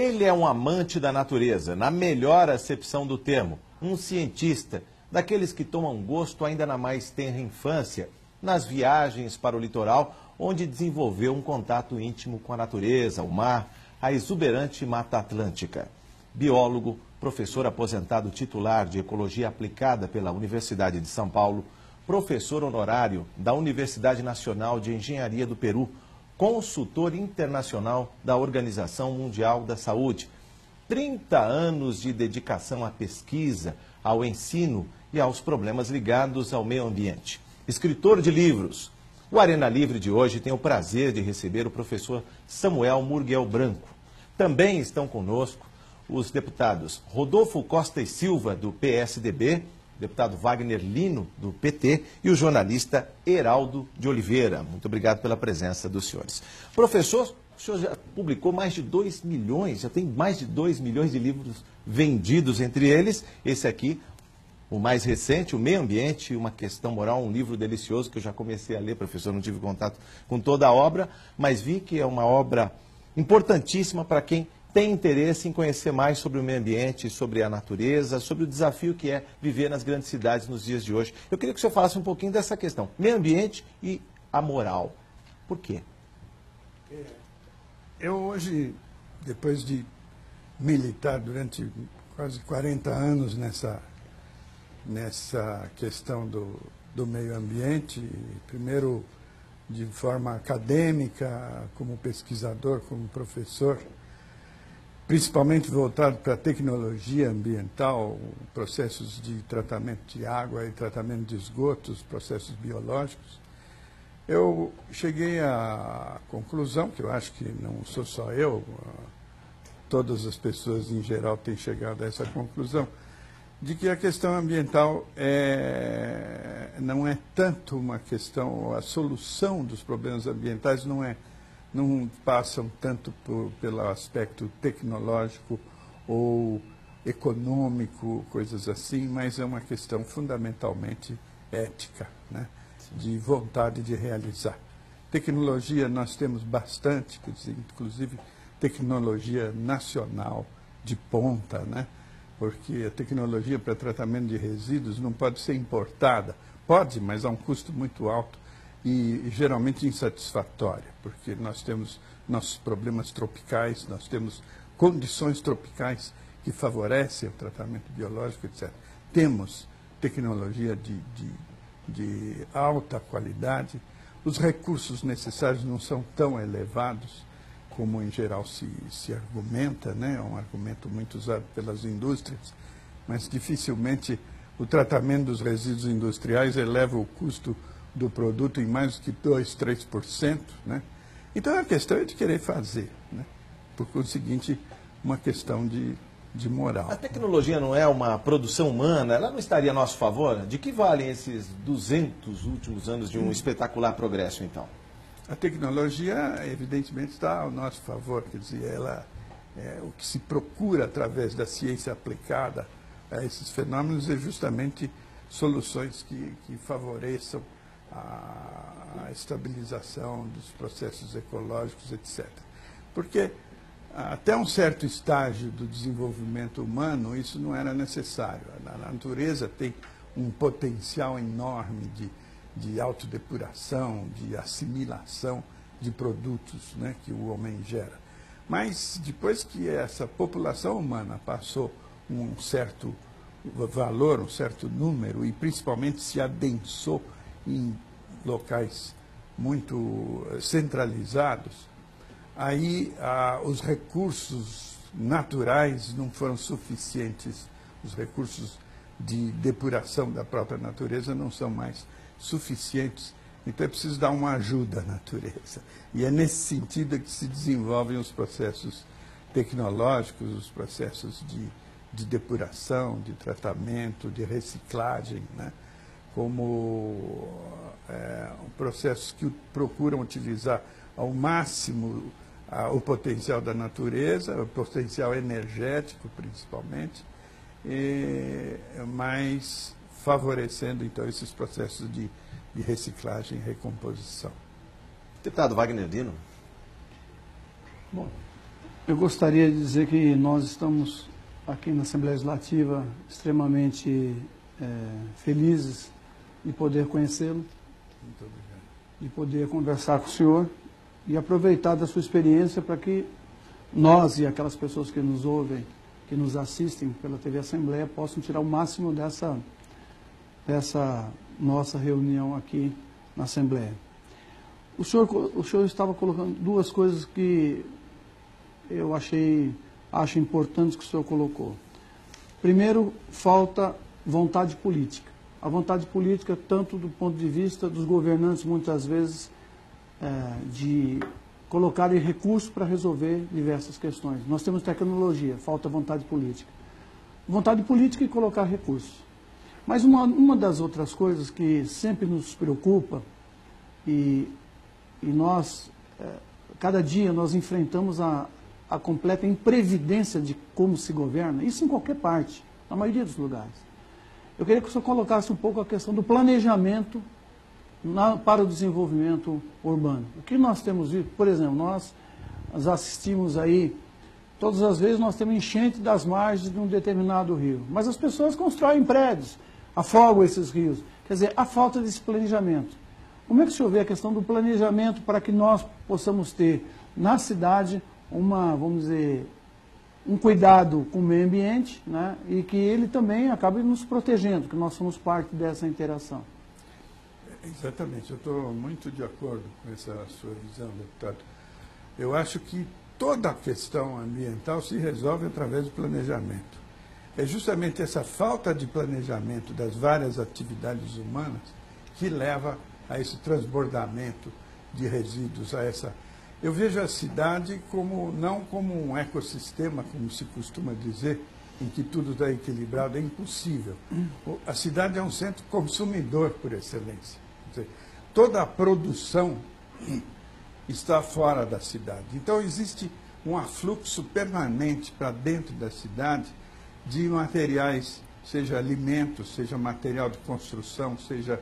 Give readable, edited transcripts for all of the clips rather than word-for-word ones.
Ele é um amante da natureza, na melhor acepção do termo, um cientista, daqueles que tomam gosto ainda na mais tenra infância, nas viagens para o litoral, onde desenvolveu um contato íntimo com a natureza, o mar, a exuberante Mata Atlântica. Biólogo, professor aposentado titular de Ecologia Aplicada pela Universidade de São Paulo, professor honorário da Universidade Nacional de Engenharia do Peru, consultor internacional da Organização Mundial da Saúde. 30 anos de dedicação à pesquisa, ao ensino e aos problemas ligados ao meio ambiente. Escritor de livros. O Arena Livre de hoje tem o prazer de receber o professor Samuel Murguel Branco. Também estão conosco os deputados Rodolfo Costa e Silva, do PSDB, deputado Wagner Lino, do PT, e o jornalista Heraldo de Oliveira. Muito obrigado pela presença dos senhores. Professor, o senhor já publicou mais de 2 milhões, já tem mais de 2 milhões de livros vendidos, entre eles esse aqui, o mais recente, O Meio Ambiente, uma questão moral, um livro delicioso que eu já comecei a ler, professor, não tive contato com toda a obra, mas vi que é uma obra importantíssima para quem tem interesse em conhecer mais sobre o meio ambiente, sobre a natureza, sobre o desafio que é viver nas grandes cidades nos dias de hoje. Eu queria que o senhor falasse um pouquinho dessa questão, meio ambiente e a moral. Por quê? Eu hoje, depois de militar durante quase 40 anos nessa questão do meio ambiente, primeiro de forma acadêmica, como pesquisador, como professor, principalmente voltado para a tecnologia ambiental, processos de tratamento de água e tratamento de esgotos, processos biológicos, eu cheguei à conclusão, que eu acho que não sou só eu, todas as pessoas em geral têm chegado a essa conclusão, de que a questão ambiental não é tanto uma questão, a solução dos problemas ambientais não passam tanto pelo aspecto tecnológico ou econômico, coisas assim, mas é uma questão fundamentalmente ética, né? De vontade de realizar. Tecnologia nós temos bastante, quer dizer, inclusive tecnologia nacional de ponta, né? Porque a tecnologia para tratamento de resíduos não pode ser importada. Pode, mas a um custo muito alto e geralmente insatisfatória, porque nós temos nossos problemas tropicais, nós temos condições tropicais que favorecem o tratamento biológico, etc. Temos tecnologia de alta qualidade, os recursos necessários não são tão elevados como em geral se argumenta, né? É um argumento muito usado pelas indústrias, mas dificilmente o tratamento dos resíduos industriais eleva o custo do produto em mais do que 2%, 3%, né? Então a questão é de querer fazer, né? Por conseguinte, uma questão de moral. A tecnologia não é uma produção humana, ela não estaria a nosso favor? De que valem esses 200 últimos anos de um espetacular progresso, então? A tecnologia, evidentemente, está ao nosso favor, quer dizer, ela o que se procura através da ciência aplicada a esses fenômenos é justamente soluções que favoreçam a estabilização dos processos ecológicos, etc. Porque até um certo estágio do desenvolvimento humano isso não era necessário. A natureza tem um potencial enorme de autodepuração, de assimilação de produtos, né, que o homem gera. Mas depois que essa população humana passou um certo valor, um certo número, e principalmente se adensou em locais muito centralizados, aí os recursos naturais não foram suficientes, os recursos de depuração da própria natureza não são mais suficientes, então é preciso dar uma ajuda à natureza. E é nesse sentido que se desenvolvem os processos tecnológicos, os processos de depuração, de tratamento, de reciclagem, né? Como processos que procuram utilizar ao máximo o potencial da natureza, o potencial energético principalmente, mas favorecendo então esses processos de reciclagem e recomposição. Deputado Wagner Lino. Bom, Eu gostaria de dizer que nós estamos aqui na Assembleia Legislativa extremamente felizes de poder conhecê-lo, Muito obrigado. de poder conversar com o senhor e aproveitar da sua experiência para que nós e aquelas pessoas que nos ouvem, que nos assistem pela TV Assembleia, possam tirar o máximo dessa nossa reunião aqui na Assembleia. O senhor estava colocando duas coisas que eu acho importantes que o senhor colocou. Primeiro, falta vontade política. A vontade política, tanto do ponto de vista dos governantes, muitas vezes, de colocarem recursos para resolver diversas questões. Nós temos tecnologia, falta vontade política. Vontade política e colocar recursos. Mas uma das outras coisas que sempre nos preocupa, e nós, cada dia nós enfrentamos a completa imprevidência de como se governa, isso em qualquer parte, na maioria dos lugares. Eu queria que o senhor colocasse um pouco a questão do planejamento para o desenvolvimento urbano. O que nós temos visto, por exemplo, nós assistimos aí, todas as vezes nós temos enchente das margens de um determinado rio, mas as pessoas constroem prédios, afogam esses rios. Quer dizer, a falta desse planejamento. Como é que o senhor vê a questão do planejamento para que nós possamos ter na cidade vamos dizer, um cuidado com o meio ambiente, né, e que ele também acabe nos protegendo, que nós somos parte dessa interação? Exatamente, eu estou muito de acordo com essa sua visão, deputado. Eu acho que toda a questão ambiental se resolve através do planejamento. É justamente essa falta de planejamento das várias atividades humanas que leva a esse transbordamento de resíduos, Eu vejo a cidade não como um ecossistema, como se costuma dizer, em que tudo está equilibrado, é impossível. A cidade é um centro consumidor por excelência. Quer dizer, toda a produção está fora da cidade. Então existe um afluxo permanente para dentro da cidade de materiais, seja alimentos, seja material de construção, seja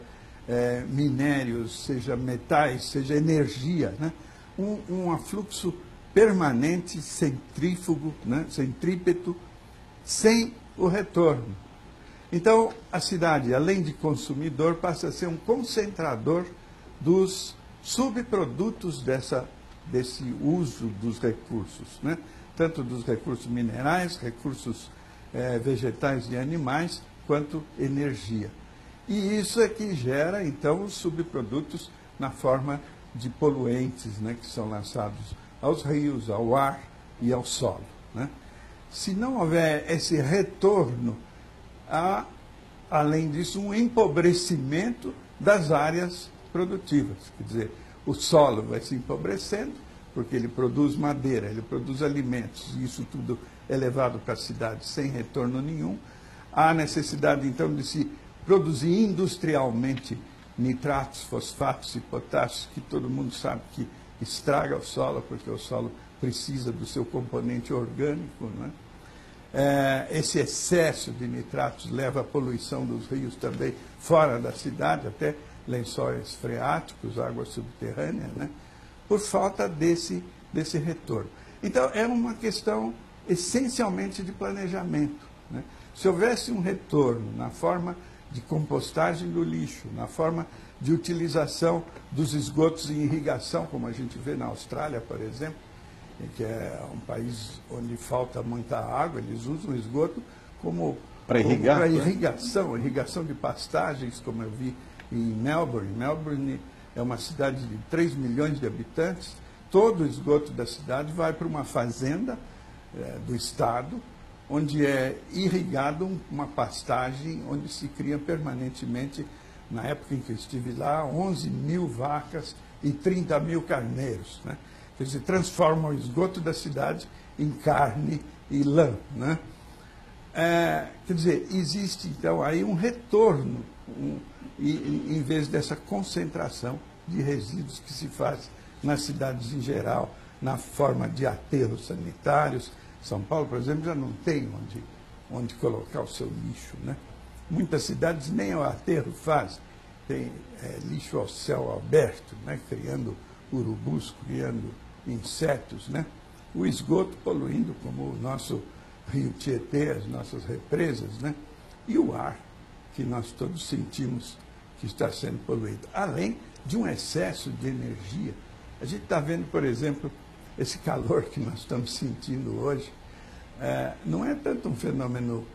minérios, seja metais, seja energia, né? Um afluxo permanente, centrífugo, né, centrípeto, sem o retorno. Então, a cidade, além de consumidor, passa a ser um concentrador dos subprodutos desse uso dos recursos, né? Tanto dos recursos minerais, recursos vegetais e animais, quanto energia. E isso é que gera, então, os subprodutos na forma de poluentes, né, que são lançados aos rios, ao ar e ao solo, né? Se não houver esse retorno, há, além disso, um empobrecimento das áreas produtivas. Quer dizer, o solo vai se empobrecendo, porque ele produz madeira, ele produz alimentos, e isso tudo é levado para a cidade sem retorno nenhum. Há necessidade, então, de se produzir industrialmente nitratos, fosfatos e potássios, que todo mundo sabe que estraga o solo, porque o solo precisa do seu componente orgânico, né? Esse excesso de nitratos leva à poluição dos rios também fora da cidade, até lençóis freáticos, água subterrânea, né? Por falta desse retorno. Então, é uma questão essencialmente de planejamento, né? Se houvesse um retorno na forma de compostagem do lixo, na forma de utilização dos esgotos em irrigação, como a gente vê na Austrália, por exemplo, que é um país onde falta muita água, eles usam o esgoto como para irrigar, irrigação de pastagens, como eu vi em Melbourne. Melbourne é uma cidade de 3 milhões de habitantes, todo o esgoto da cidade vai para uma fazenda do Estado, onde é irrigado uma pastagem, onde se cria permanentemente, na época em que eu estive lá, 11 mil vacas e 30 mil carneiros, né? Quer dizer, transforma o esgoto da cidade em carne e lã, né? Quer dizer, existe então aí um retorno, em vez dessa concentração de resíduos que se faz nas cidades em geral, na forma de aterros sanitários. São Paulo, por exemplo, já não tem onde colocar o seu lixo, né? Muitas cidades nem o aterro fazem. Tem lixo ao céu aberto, né? Criando urubus, criando insetos, né? o esgoto poluindo, como o nosso rio Tietê, as nossas represas, né? E o ar, que nós todos sentimos que está sendo poluído, além de um excesso de energia. A gente está vendo, por exemplo, esse calor que nós estamos sentindo hoje, não é tanto um fenômeno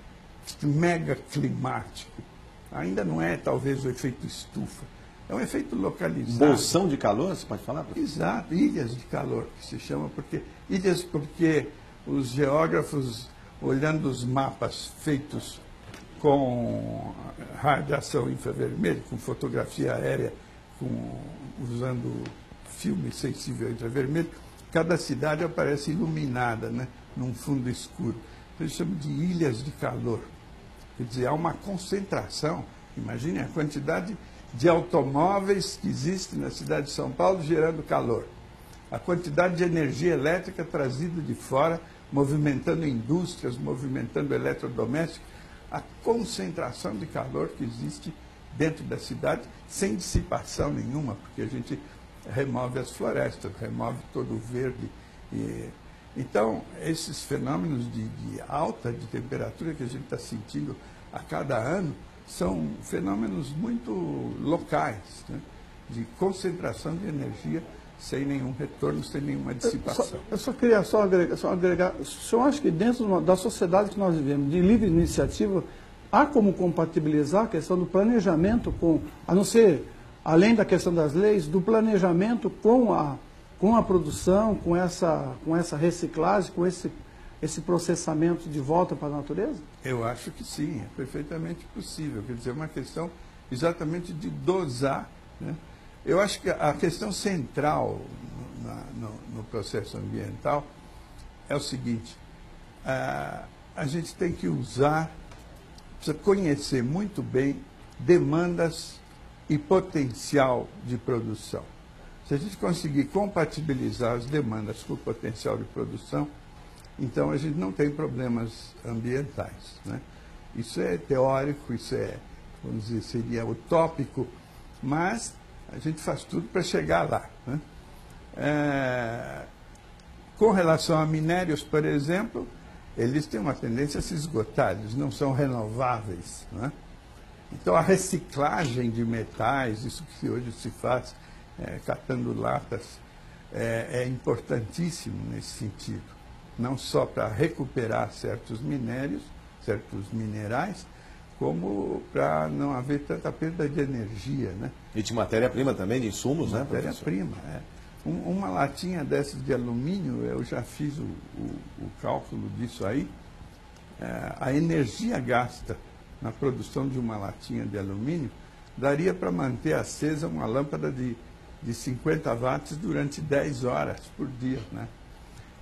mega climático, ainda não é talvez o efeito estufa, é um efeito localizado. Bolsão de calor, você pode falar? Exato, ilhas de calor, que se chama, porque os geógrafos, olhando os mapas feitos com radiação infravermelha, com fotografia aérea, usando filme sensível infravermelho, cada cidade aparece iluminada, né, num fundo escuro. Então, eles chamam de ilhas de calor. Quer dizer, há uma concentração. Imagine a quantidade de automóveis que existe na cidade de São Paulo gerando calor. A quantidade de energia elétrica trazida de fora, movimentando indústrias, movimentando eletrodomésticos. A concentração de calor que existe dentro da cidade, sem dissipação nenhuma, porque a gente remove as florestas, remove todo o verde. Então, esses fenômenos de alta de temperatura que a gente está sentindo a cada ano são fenômenos muito locais, né? De concentração de energia sem nenhum retorno, sem nenhuma dissipação. Eu só queria agregar. O senhor acha que dentro da sociedade que nós vivemos, de livre iniciativa, há como compatibilizar a questão do planejamento com, a não ser, além da questão das leis, do planejamento com a produção, com essa reciclagem, com esse processamento de volta para a natureza? Eu acho que sim, é perfeitamente possível. Quer dizer, é uma questão exatamente de dosar, né? Eu acho que a questão central no processo ambiental é o seguinte: a gente tem que precisa conhecer muito bem demandas e potencial de produção. Se a gente conseguir compatibilizar as demandas com o potencial de produção, então a gente não tem problemas ambientais, né? Isso é teórico, isso vamos dizer, seria utópico, mas a gente faz tudo para chegar lá, né? Com relação a minérios, por exemplo, eles têm uma tendência a se esgotar, eles não são renováveis, né? Então a reciclagem de metais, isso que hoje se faz, catando latas, é importantíssimo nesse sentido. Não só para recuperar certos minérios, certos minerais, como para não haver tanta perda de energia, né? E de matéria-prima também, de insumos, né, professor? Matéria-prima, Uma latinha dessas de alumínio, eu já fiz o cálculo disso aí, a energia gasta na produção de uma latinha de alumínio daria para manter acesa uma lâmpada de 50 watts durante 10 horas por dia, né?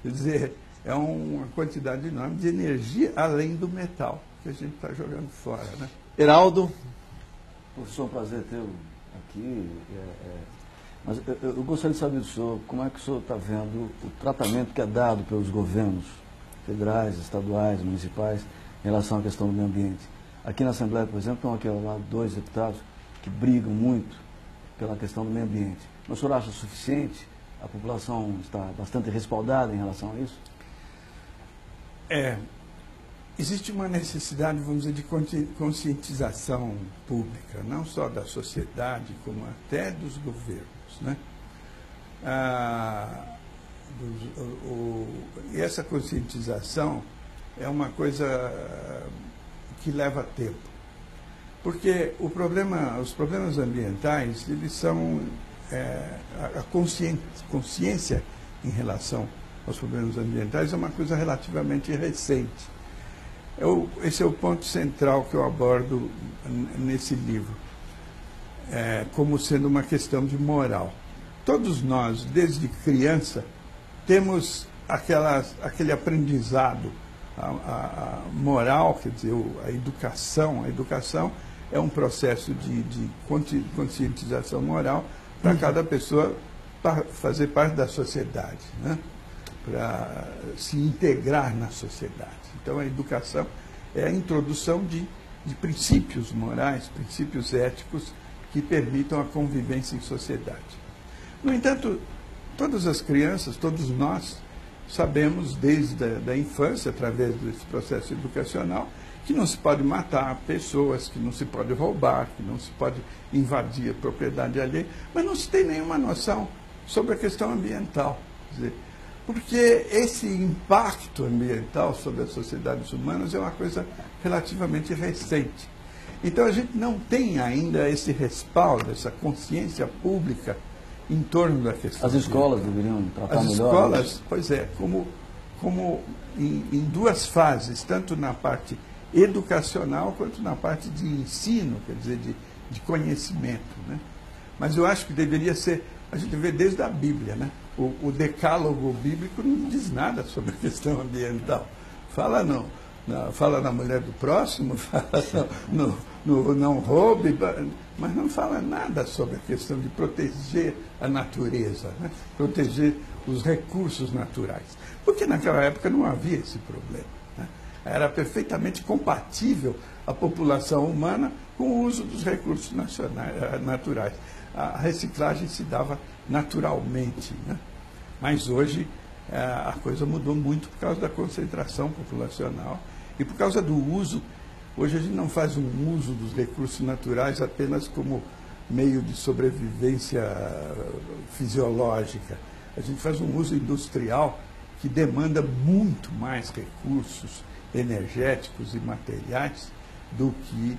Quer dizer, é uma quantidade enorme de energia além do metal que a gente está jogando fora, né? Heraldo. Professor, é um prazer tê-lo aqui. Mas eu gostaria de saber do senhor como é que o senhor está vendo o tratamento que é dado pelos governos federais, estaduais, municipais em relação à questão do meio ambiente. Aqui na Assembleia, por exemplo, estão aqui ao lado 2 deputados que brigam muito pela questão do meio ambiente. Mas o senhor acha suficiente? A população está bastante respaldada em relação a isso? Existe uma necessidade, vamos dizer, de conscientização pública, não só da sociedade, como até dos governos, né? E essa conscientização é uma coisa que leva tempo. Porque os problemas ambientais, eles são a consciência em relação aos problemas ambientais é uma coisa relativamente recente. Esse é o ponto central que eu abordo nesse livro, como sendo uma questão de moral. Todos nós, desde criança, temos aquele aprendizado, a moral, quer dizer, a educação. A educação é um processo de conscientização moral para cada pessoa fazer parte da sociedade, né? Para se integrar na sociedade. Então, a educação é a introdução de princípios morais, princípios éticos que permitam a convivência em sociedade. No entanto, todas as crianças, todos nós, sabemos desde a infância, através desse processo educacional, que não se pode matar pessoas, que não se pode roubar, que não se pode invadir a propriedade alheia, mas não se tem nenhuma noção sobre a questão ambiental. Quer dizer, porque esse impacto ambiental sobre as sociedades humanas é uma coisa relativamente recente. Então a gente não tem ainda esse respaldo, essa consciência pública em torno da questão. As escolas deveriam tratar As melhor. escolas, pois é, como em duas fases, tanto na parte educacional quanto na parte de ensino, quer dizer, de conhecimento, né? Mas eu acho que deveria ser, a gente vê desde a Bíblia, né? O decálogo bíblico não diz nada sobre a questão ambiental. Fala fala na mulher do próximo, fala no não roube, mas não fala nada sobre a questão de proteger a natureza, né? Proteger os recursos naturais. Porque naquela época não havia esse problema, né? Era perfeitamente compatível a população humana com o uso dos recursos naturais. A reciclagem se dava naturalmente, né? Mas hoje a coisa mudou muito por causa da concentração populacional e por causa do uso. Hoje a gente não faz um uso dos recursos naturais apenas como meio de sobrevivência fisiológica. A gente faz um uso industrial que demanda muito mais recursos energéticos e materiais do que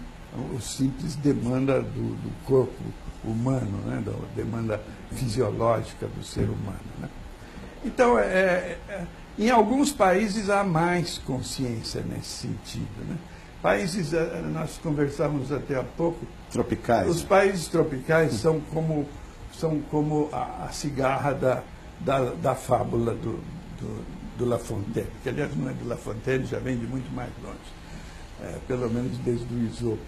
o simples demanda do corpo humano, né? Da demanda fisiológica do ser humano, né? Então, em alguns países há mais consciência nesse sentido, né? Países, nós conversávamos até há pouco, Tropicais. os países tropicais são como a cigarra da fábula do La Fontaine, que aliás não é do La Fontaine, já vem de muito mais longe, pelo menos desde o Isopo.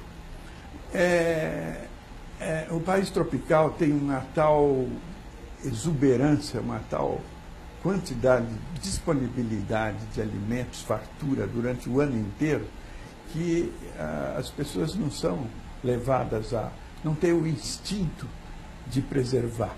O país tropical tem uma tal exuberância, uma tal quantidade, disponibilidade de alimentos, fartura durante o ano inteiro, que as pessoas não são levadas não têm o instinto de preservar.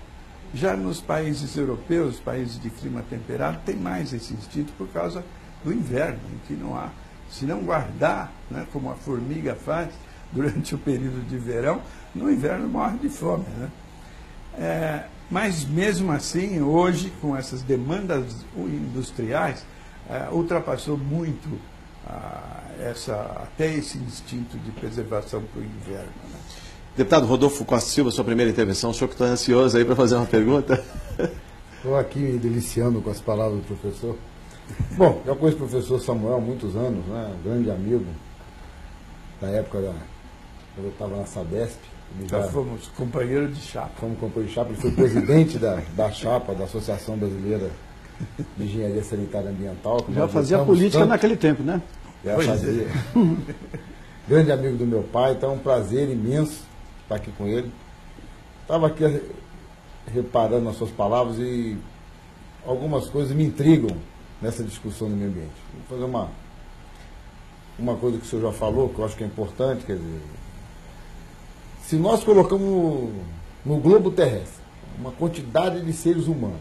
Já nos países europeus, países de clima temperado, tem mais esse instinto por causa do inverno, em que não há, se não guardar, né, como a formiga faz durante o período de verão, no inverno morre de fome, né? Mas mesmo assim, hoje, com essas demandas industriais, ultrapassou muito até esse instinto de preservação para o inverno, né? Deputado Rodolfo Costa Silva, sua primeira intervenção, o senhor que está ansioso aí para fazer uma pergunta? Estou aqui me deliciando com as palavras do professor. Bom, já conheço o professor Samuel há muitos anos, né? Grande amigo da época quando eu estava na Sabesp. Já fomos companheiros de chapa. Fomos companheiros de chapa, ele foi presidente da chapa, da Associação Brasileira de Engenharia Sanitária e Ambiental. Já fazia política naquele tempo, né? Já fazia. Grande amigo do meu pai, então é um prazer imenso estar aqui com ele. Estava aqui reparando nas suas palavras e algumas coisas me intrigam nessa discussão do meio ambiente. Vou fazer uma coisa que o senhor já falou, que eu acho que é importante, quer dizer, se nós colocamos no globo terrestre uma quantidade de seres humanos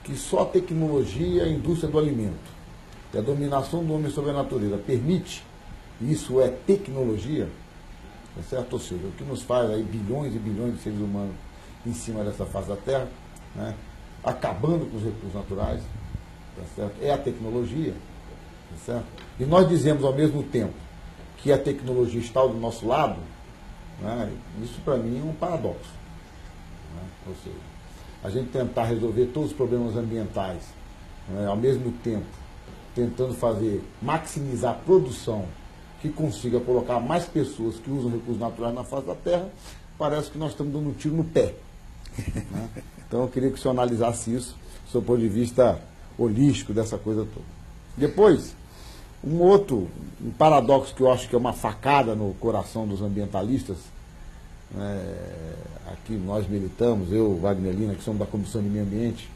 que só a tecnologia e a indústria do alimento e a dominação do homem sobre a natureza permite, isso é tecnologia, tá certo? Ou seja, o que nos faz aí bilhões e bilhões de seres humanos em cima dessa face da Terra, né, acabando com os recursos naturais, tá certo? É a tecnologia, tá certo? E nós dizemos ao mesmo tempo que a tecnologia está do nosso lado, né? Isso para mim é um paradoxo, né? Ou seja, a gente tentar resolver todos os problemas ambientais, né, ao mesmo tempo tentando maximizar a produção que consiga colocar mais pessoas que usam recursos naturais na face da Terra, parece que nós estamos dando um tiro no pé, né? Então eu queria que o senhor analisasse isso do seu ponto de vista holístico dessa coisa toda. Depois, um paradoxo que eu acho que é uma facada no coração dos ambientalistas, né, aqui nós militamos, eu, Wagner Lina, que somos da Comissão de Meio Ambiente,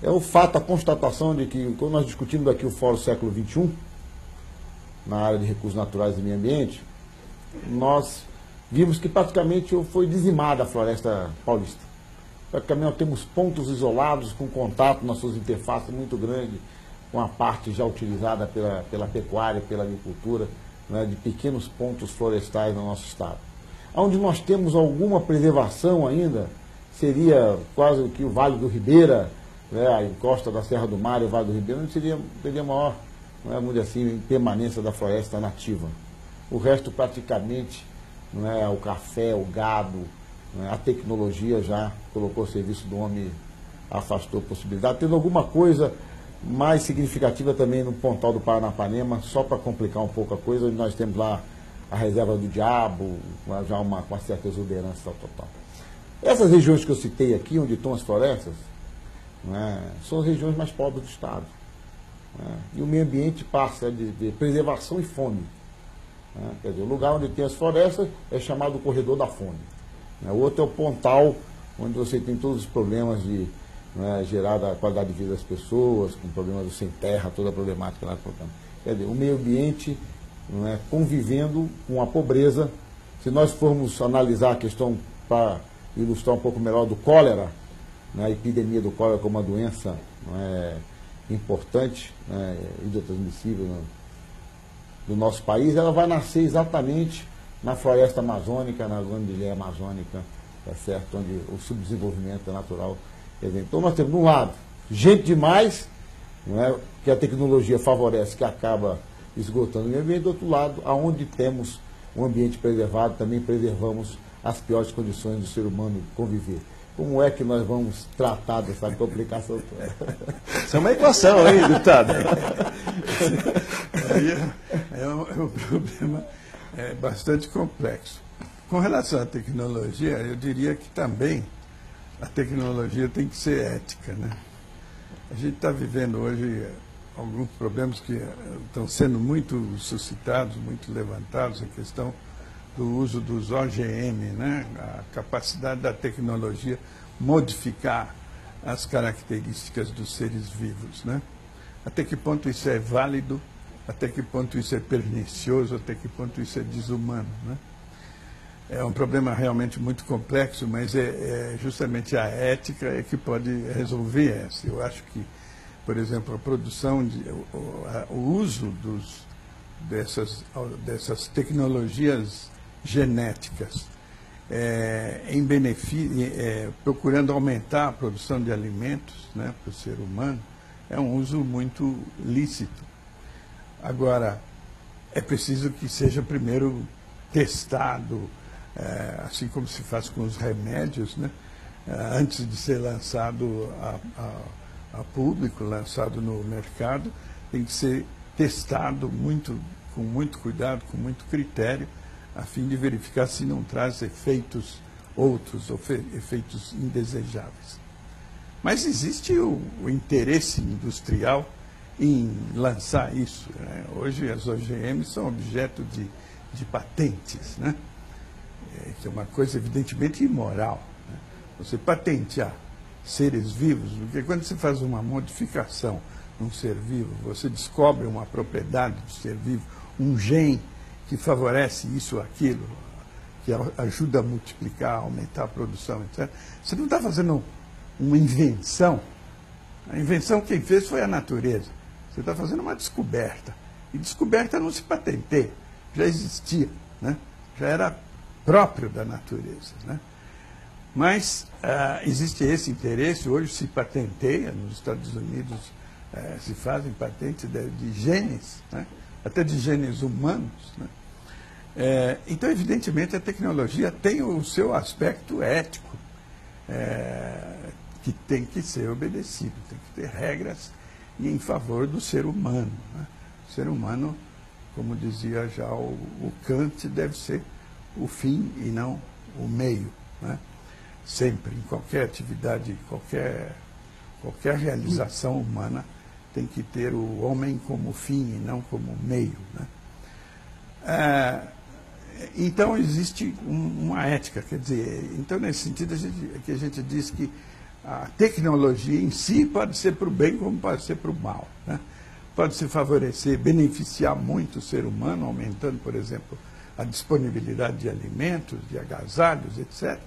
é o fato, a constatação de que, quando nós discutimos aqui o Fórum Século XXI, na área de recursos naturais e meio ambiente, nós vimos que praticamente foi dizimada a floresta paulista. Praticamente nós temos pontos isolados com contato nas suas interfaces muito grande com a parte já utilizada pela pecuária, pela agricultura, né, de pequenos pontos florestais no nosso estado. Onde nós temos alguma preservação ainda, seria quase que o Vale do Ribeira, né, a encosta da Serra do Mar e o Vale do Ribeira, onde teria maior, não é, vamos dizer assim, permanência da floresta nativa. O resto praticamente, não é, o café, o gado, não é, a tecnologia já colocou o serviço do homem, afastou a possibilidade, tendo alguma coisa mais significativa também no Pontal do Paranapanema, só para complicar um pouco a coisa, nós temos lá a reserva do Diabo, já com uma certa exuberância total. Essas regiões que eu citei aqui, onde estão as florestas, né, são as regiões mais pobres do estado. Né, e o meio ambiente passa de preservação e fome. Né, quer dizer, o lugar onde tem as florestas é chamado Corredor da Fome. Né, o outro é o Pontal, onde você tem todos os problemas de, né, gerar a qualidade de vida das pessoas, com problemas do sem terra, toda a problemática lá. Quer dizer, o meio ambiente, não é, convivendo com a pobreza. Se nós formos analisar a questão para ilustrar um pouco melhor do cólera, né, a epidemia do cólera como uma doença, não é, importante, né, hidrotransmissível do nosso país, ela vai nascer exatamente na floresta amazônica, na grande ilha amazônica, tá certo? Onde o subdesenvolvimento é natural. Então nós temos, de um lado, gente demais, não é, que a tecnologia favorece, que acaba esgotando o meio ambiente. Do outro lado, aonde temos um ambiente preservado, também preservamos as piores condições do ser humano conviver. Como é que nós vamos tratar dessa complicação toda? Isso é uma equação, hein, deputado? O problema é bastante complexo. Com relação à tecnologia, eu diria que também a tecnologia tem que ser ética, né? A gente está vivendo hoje alguns problemas que estão sendo muito suscitados, muito levantados, a questão do uso dos OGM, né? A capacidade da tecnologia modificar as características dos seres vivos, né? Até que ponto isso é válido, até que ponto isso é pernicioso, até que ponto isso é desumano, né? É um problema realmente muito complexo, mas é justamente a ética que pode resolver essa. Eu acho que, por exemplo, a produção, o uso dessas tecnologias genéticas em benefício, procurando aumentar a produção de alimentos, né, para o ser humano, é um uso muito lícito. Agora, é preciso que seja primeiro testado, assim como se faz com os remédios, né, antes de ser lançado a público, lançado no mercado, tem que ser testado com muito cuidado, com muito critério, a fim de verificar se não traz efeitos outros, efeitos indesejáveis. Mas existe o interesse industrial em lançar isso, né? Hoje as OGMs são objeto de patentes, né? Que é uma coisa evidentemente imoral, né? Você patentear seres vivos, porque quando você faz uma modificação num ser vivo, você descobre uma propriedade do ser vivo, um gene que favorece isso ou aquilo, que ajuda a multiplicar, a aumentar a produção, etc. Você não está fazendo uma invenção. A invenção quem fez foi a natureza. Você está fazendo uma descoberta. E descoberta não se patenteia, já existia, né? Já era próprio da natureza, né? Mas existe esse interesse, hoje se patenteia, nos Estados Unidos se fazem patentes de genes, né? Até de genes humanos, né? Então, evidentemente, a tecnologia tem o seu aspecto ético, que tem que ser obedecido, tem que ter regras em favor do ser humano, né? O ser humano, como dizia já o Kant, deve ser o fim e não o meio, né? Sempre, em qualquer atividade, qualquer realização humana, tem que ter o homem como fim e não como meio, né? Então existe uma ética, quer dizer, então nesse sentido a gente diz que a tecnologia em si pode ser para o bem como pode ser para o mal, né? Pode se favorecer, beneficiar muito o ser humano, aumentando, por exemplo, a disponibilidade de alimentos, de agasalhos, etc.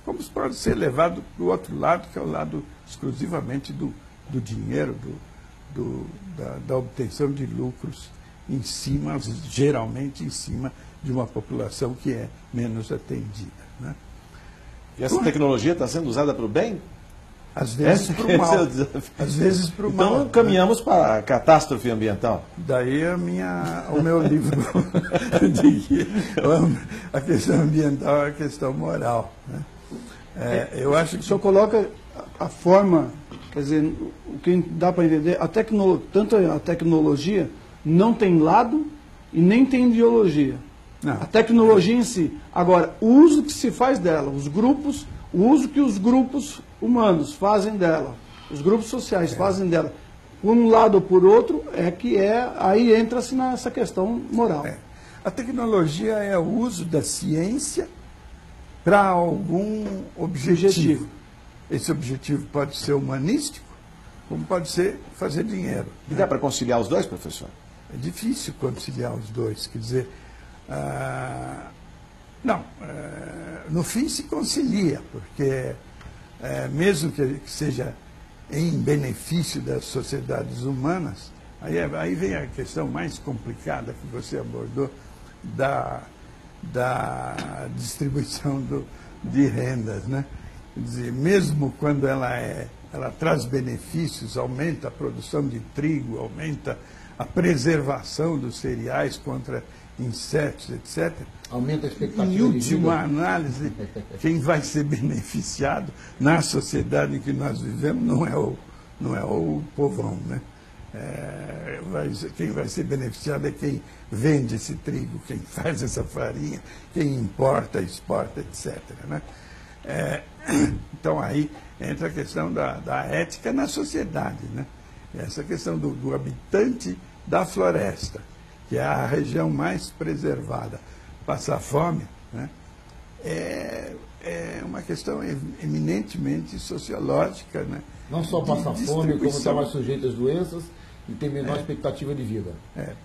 como pode ser levado para o outro lado, que é o lado exclusivamente do dinheiro, da obtenção de lucros em cima, geralmente em cima de uma população que é menos atendida, né? E essa tecnologia está sendo usada para o bem? Às vezes para o mal. Às vezes para o mal. Então caminhamos para a catástrofe ambiental. Daí o meu livro de que a questão ambiental é a questão moral, né? Eu acho que o senhor coloca a forma, quer dizer, o que dá para entender, tanto a tecnologia não tem lado e nem tem ideologia. Não. A tecnologia em si. Agora, o uso que se faz dela, o uso que os grupos humanos fazem dela, os grupos sociais fazem dela, por um lado ou por outro, aí entra-se nessa questão moral. A tecnologia é o uso da ciência para algum objetivo. Esse objetivo pode ser humanístico, como pode ser fazer dinheiro. E dá para conciliar os dois, professor? É difícil conciliar os dois, quer dizer, no fim se concilia, porque mesmo que seja em benefício das sociedades humanas, aí vem a questão mais complicada que você abordou da distribuição de rendas, né? Quer dizer, mesmo quando ela traz benefícios, aumenta a produção de trigo, aumenta a preservação dos cereais contra insetos, etc. Aumenta a expectativa em última análise, quem vai ser beneficiado na sociedade em que nós vivemos não é o povão, né? Quem vai ser beneficiado é quem vende esse trigo, quem faz essa farinha, quem importa, exporta, etc., né? Então aí entra a questão da ética na sociedade, né? Essa questão do habitante da floresta, que é a região mais preservada, passar fome, né? É uma questão eminentemente sociológica, né? Não só passar fome, como estar mais sujeito às doenças e ter menor expectativa de vida.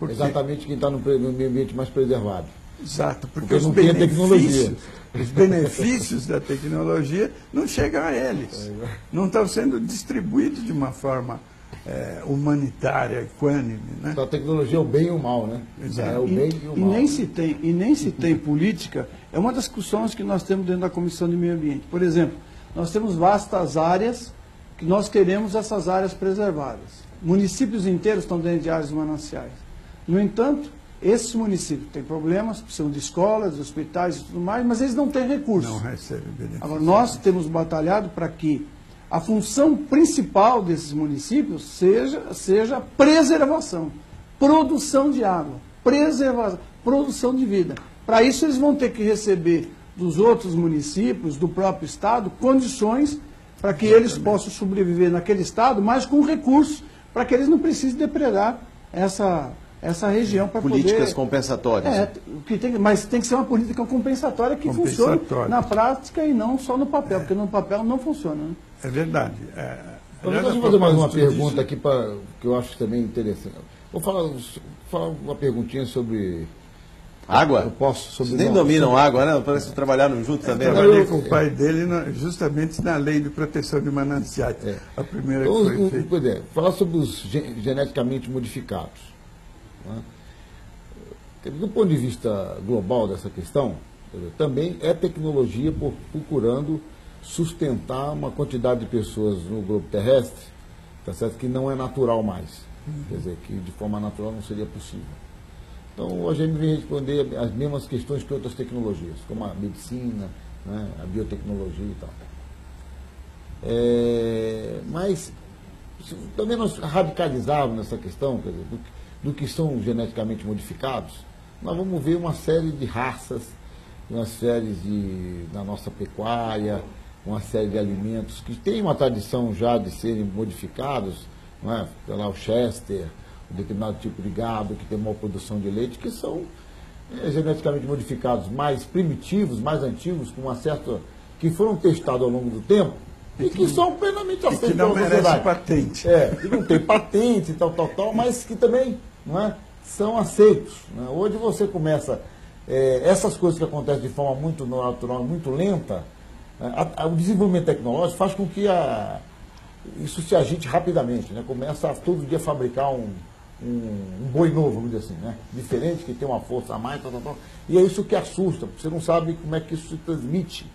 Exatamente quem está no meio ambiente mais preservado. Exato, porque não tem a tecnologia. Os benefícios da tecnologia não chegam a eles. Não estão sendo distribuídos de uma forma humanitária, equânime, né? Então a tecnologia é o bem e o mal, né? Exato. É o bem e o mal. E nem se tem política, é uma das discussões que nós temos dentro da Comissão de Meio Ambiente. Por exemplo, nós temos vastas áreas que nós queremos essas áreas preservadas. Municípios inteiros estão dentro de áreas mananciais. No entanto, esses municípios têm problemas, precisam de escolas, de hospitais e tudo mais, mas eles não têm recursos. Não recebem benefício. Agora, nós temos batalhado para que a função principal desses municípios seja preservação, produção de água, preservação, produção de vida. Para isso, eles vão ter que receber dos outros municípios, do próprio Estado, condições para que eles possam sobreviver naquele Estado, mas com recursos, para que eles não precisem depredar essa região para poder... Políticas compensatórias. Mas tem que ser uma política compensatória que funcione na prática e não só no papel, porque no papel não funciona, né? É verdade. Deixa eu fazer mais uma pergunta aqui que eu acho também interessante. Vou falar uma perguntinha sobre... Água? Eu posso, sobre Vocês nem dominam água, né? Parece que trabalharam juntos também. Eu trabalhei com o pai dele justamente na lei de proteção de mananciais. A primeira que foi feita. Falar sobre os geneticamente modificados. Né? Do ponto de vista global dessa questão, também é tecnologia procurando sustentar uma quantidade de pessoas no globo terrestre, tá certo? Que não é natural mais. Quer dizer, que de forma natural não seria possível. Então, a gente vem responder as mesmas questões que outras tecnologias, como a medicina, né, a biotecnologia e tal. Mas também nós radicalizarmos nessa questão, quer dizer, do que são geneticamente modificados, nós vamos ver uma série de raças, uma série da nossa pecuária, uma série de alimentos que têm uma tradição já de serem modificados, não é? Pela o Chester, um determinado tipo de gado que tem maior produção de leite, que são geneticamente modificados mais primitivos, mais antigos, com uma certa... que foram testados ao longo do tempo e que são plenamente aceitos pela sociedade. Que não merece patente. Que não tem patente e tal, mas que também, não é, são aceitos. Né? Hoje você começa... essas coisas que acontecem de forma muito natural, muito lenta, O desenvolvimento tecnológico faz com que isso se agite rapidamente, né? Começa a todo dia fabricar um boi novo, vamos dizer assim, né? Diferente, que tem uma força a mais, e é isso que assusta, porque você não sabe como é que isso se transmite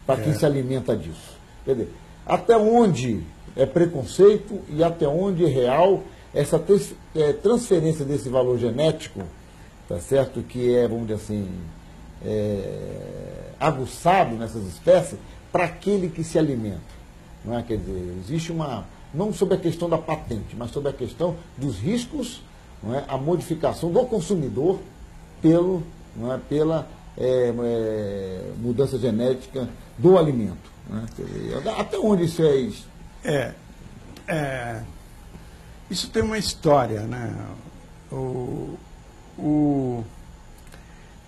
para quem se alimenta disso. Quer dizer, até onde é preconceito e até onde é real essa transferência desse valor genético, tá certo? Que é, vamos dizer assim, aguçado nessas espécies para aquele que se alimenta. Não é? Quer dizer, existe não sobre a questão da patente, mas sobre a questão dos riscos, não é? A modificação do consumidor não é? Pela mudança genética do alimento. Não é? Quer dizer, até onde isso é isso? Isso tem uma história, né?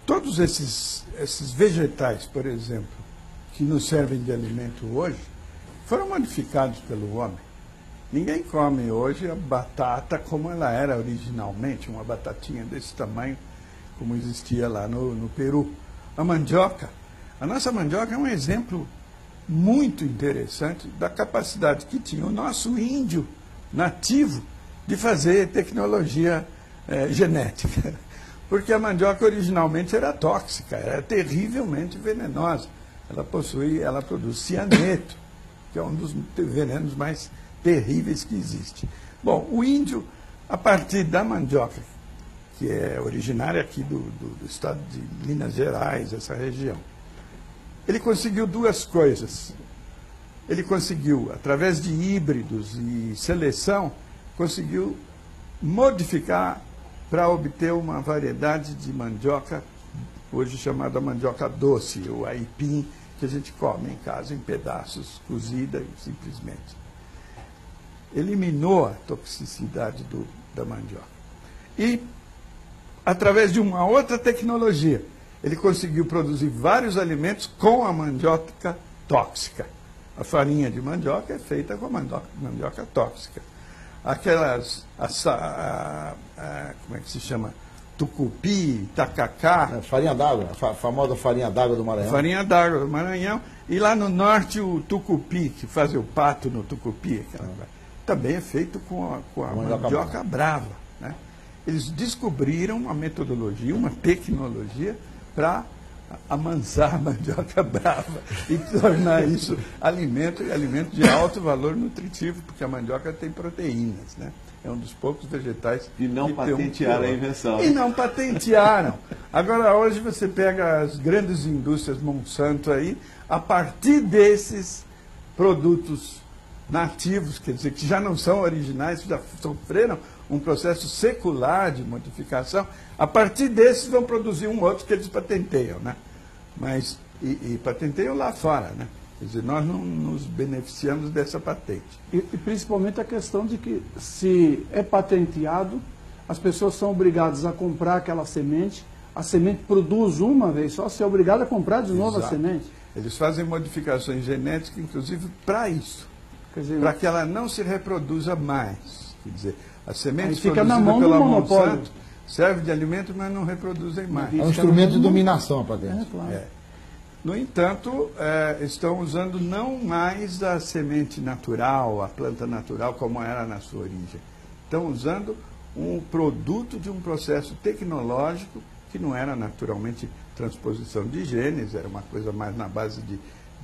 Todos esses vegetais, por exemplo, que nos servem de alimento hoje, foram modificados pelo homem. Ninguém come hoje a batata como ela era originalmente, uma batatinha desse tamanho, como existia lá no Peru. A nossa mandioca é um exemplo muito interessante da capacidade que tinha o nosso índio nativo de fazer tecnologia genética. Porque a mandioca originalmente era tóxica, era terrivelmente venenosa. Ela produz cianeto, que é um dos venenos mais terríveis que existe. Bom, o índio, a partir da mandioca, que é originária aqui do estado de Minas Gerais, essa região, ele conseguiu duas coisas. Ele conseguiu, através de híbridos e seleção, conseguiu modificar para obter uma variedade de mandioca, hoje chamada mandioca doce, ou aipim, que a gente come em casa em pedaços, cozida simplesmente. Eliminou a toxicidade da mandioca. E, através de uma outra tecnologia, ele conseguiu produzir vários alimentos com a mandioca tóxica. A farinha de mandioca é feita com a mandioca tóxica. Aquelas, como é que se chama? Tucupi, tacacá. Farinha d'água, a famosa farinha d'água do Maranhão. Farinha d'água do Maranhão. E lá no norte o tucupi, que faz o pato no tucupi, também é feito com a mandioca brava. Né? Eles descobriram uma metodologia, uma tecnologia para amansar a mandioca brava e tornar isso alimento, e alimento de alto valor nutritivo, porque a mandioca tem proteínas, né? É um dos poucos vegetais e não que patentearam a invenção. E não patentearam. Agora, hoje você pega as grandes indústrias Monsanto aí, a partir desses produtos nativos, quer dizer, que já não são originais, já sofreram um processo secular de modificação, a partir desses vão produzir um outro que eles patenteiam, né? Mas, e patenteiam lá fora, né? Quer dizer, nós não nos beneficiamos dessa patente. E principalmente a questão de que, se é patenteado, as pessoas são obrigadas a comprar aquela semente, a semente produz uma vez só, você é obrigado a comprar de novo a semente. Eles fazem modificações genéticas, inclusive, para isso. Para que ela não se reproduza mais. Quer dizer, as sementes fica na mão pela do monopólio. Monsanto servem de alimento, mas não reproduzem mais. É um instrumento de dominação a patente. Claro. No entanto, estão usando não mais a semente natural, a planta natural, como era na sua origem. Estão usando um produto de um processo tecnológico que não era naturalmente transposição de genes, era uma coisa mais na base de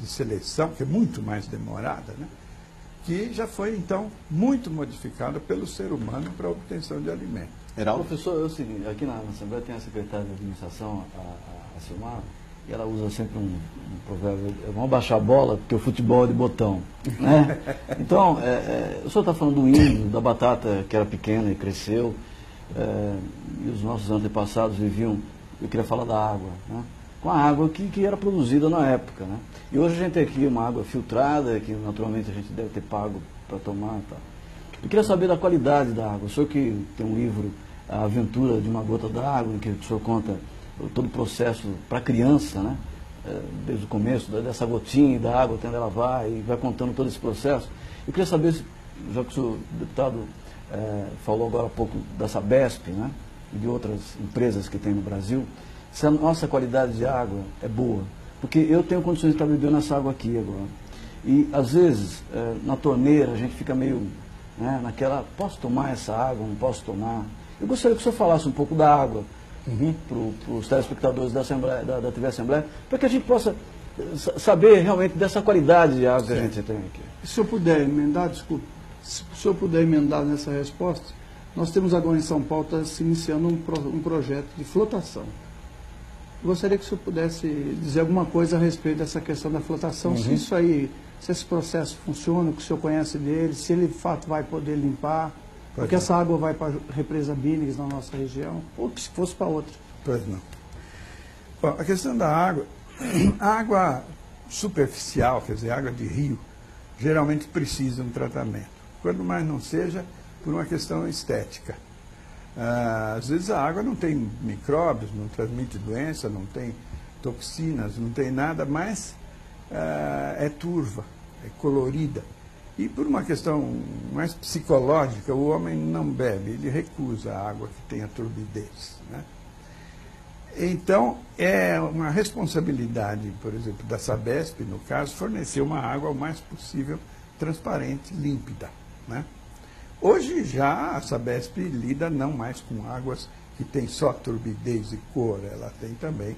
seleção, que é muito mais demorada, né? Que já foi, então, muito modificada pelo ser humano para a obtenção de alimento. Professor, é o seguinte, aqui na Assembleia tem a secretária de administração, a Silmar, e ela usa sempre um provérbio, vamos baixar a bola, porque o futebol é de botão. Né? Então, o senhor está falando do índio, da batata que era pequena e cresceu, e os nossos antepassados viviam, eu queria falar da água, né? Com a água que era produzida na época. Né? E hoje a gente tem aqui uma água filtrada, que naturalmente a gente deve ter pago para tomar. Tá? Eu queria saber da qualidade da água. O senhor que tem um livro, A Aventura de uma Gota d'Água, em que o senhor conta todo o processo para a criança, né? Desde o começo, dessa gotinha da água, até onde ela vai, e vai contando todo esse processo. Eu queria saber, já que o senhor, deputado, falou agora há pouco da Sabesp, né? E de outras empresas que tem no Brasil, se a nossa qualidade de água é boa. Porque eu tenho condições de estar bebendo essa água aqui agora. E, às vezes, na torneira, a gente fica meio, né, naquela, posso tomar essa água, não posso tomar? Eu gostaria que o senhor falasse um pouco da água para os telespectadores da Assembleia, da TV Assembleia, para que a gente possa saber realmente dessa qualidade de água que a gente tem aqui. Se eu puder emendar, desculpe, se o senhor puder emendar nessa resposta, nós temos agora em São Paulo, está se iniciando um projeto de flotação. Gostaria que o senhor pudesse dizer alguma coisa a respeito dessa questão da flotação, se isso aí, se esse processo funciona, o que o senhor conhece dele, se ele de fato vai poder limpar, porque essa água vai para a represa Bínegas na nossa região, ou se fosse para outra. Pois não. Bom, a questão da água, a água superficial, quer dizer, água de rio, geralmente precisa de um tratamento. Quando mais não seja, por uma questão estética. Às vezes a água não tem micróbios, não transmite doença, não tem toxinas, não tem nada, mas é turva, é colorida. E por uma questão mais psicológica, o homem não bebe, ele recusa a água que tenha turbidez, né? Então, é uma responsabilidade, por exemplo, da Sabesp, no caso, fornecer uma água o mais possível transparente, límpida, né? Hoje já a Sabesp lida não mais com águas que têm só turbidez e cor, ela tem também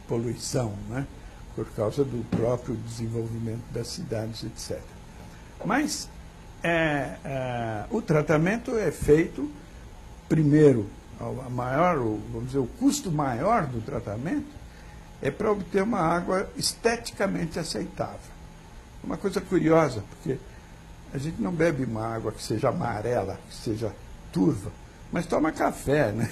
poluição, né? Por causa do próprio desenvolvimento das cidades, etc. Mas o tratamento é feito, primeiro, vamos dizer, o custo maior do tratamento é para obter uma água esteticamente aceitável. Uma coisa curiosa, porque a gente não bebe uma água que seja amarela, que seja turva, mas toma café, né?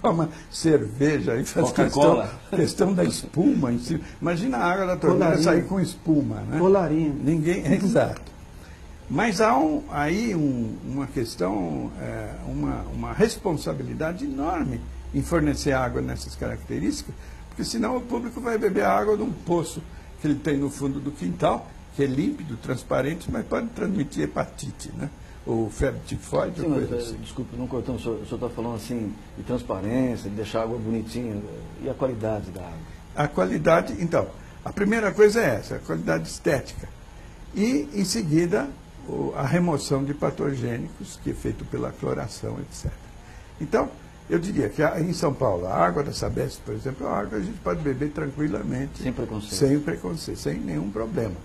Toma cerveja, aí faz questão da espuma em si. Imagina a água da torneira sair com espuma, né? Colarinho. Ninguém, exato. Mas há aí uma questão, uma responsabilidade enorme em fornecer água nessas características, porque senão o público vai beber a água de um poço que ele tem no fundo do quintal, que é límpido, transparente, mas pode transmitir hepatite, né? Ou febre tifoide, ou coisa assim. Desculpa, não cortando, o senhor está falando assim de transparência, de deixar a água bonitinha, e a qualidade da água? A qualidade, então, a primeira coisa é essa, a qualidade estética. E, em seguida, a remoção de patogênicos, que é feito pela cloração, etc. Então, eu diria que em São Paulo, a água da Sabesp, por exemplo, é uma água que a gente pode beber tranquilamente. Sem preconceito. Sem preconceito, sem nenhum problema.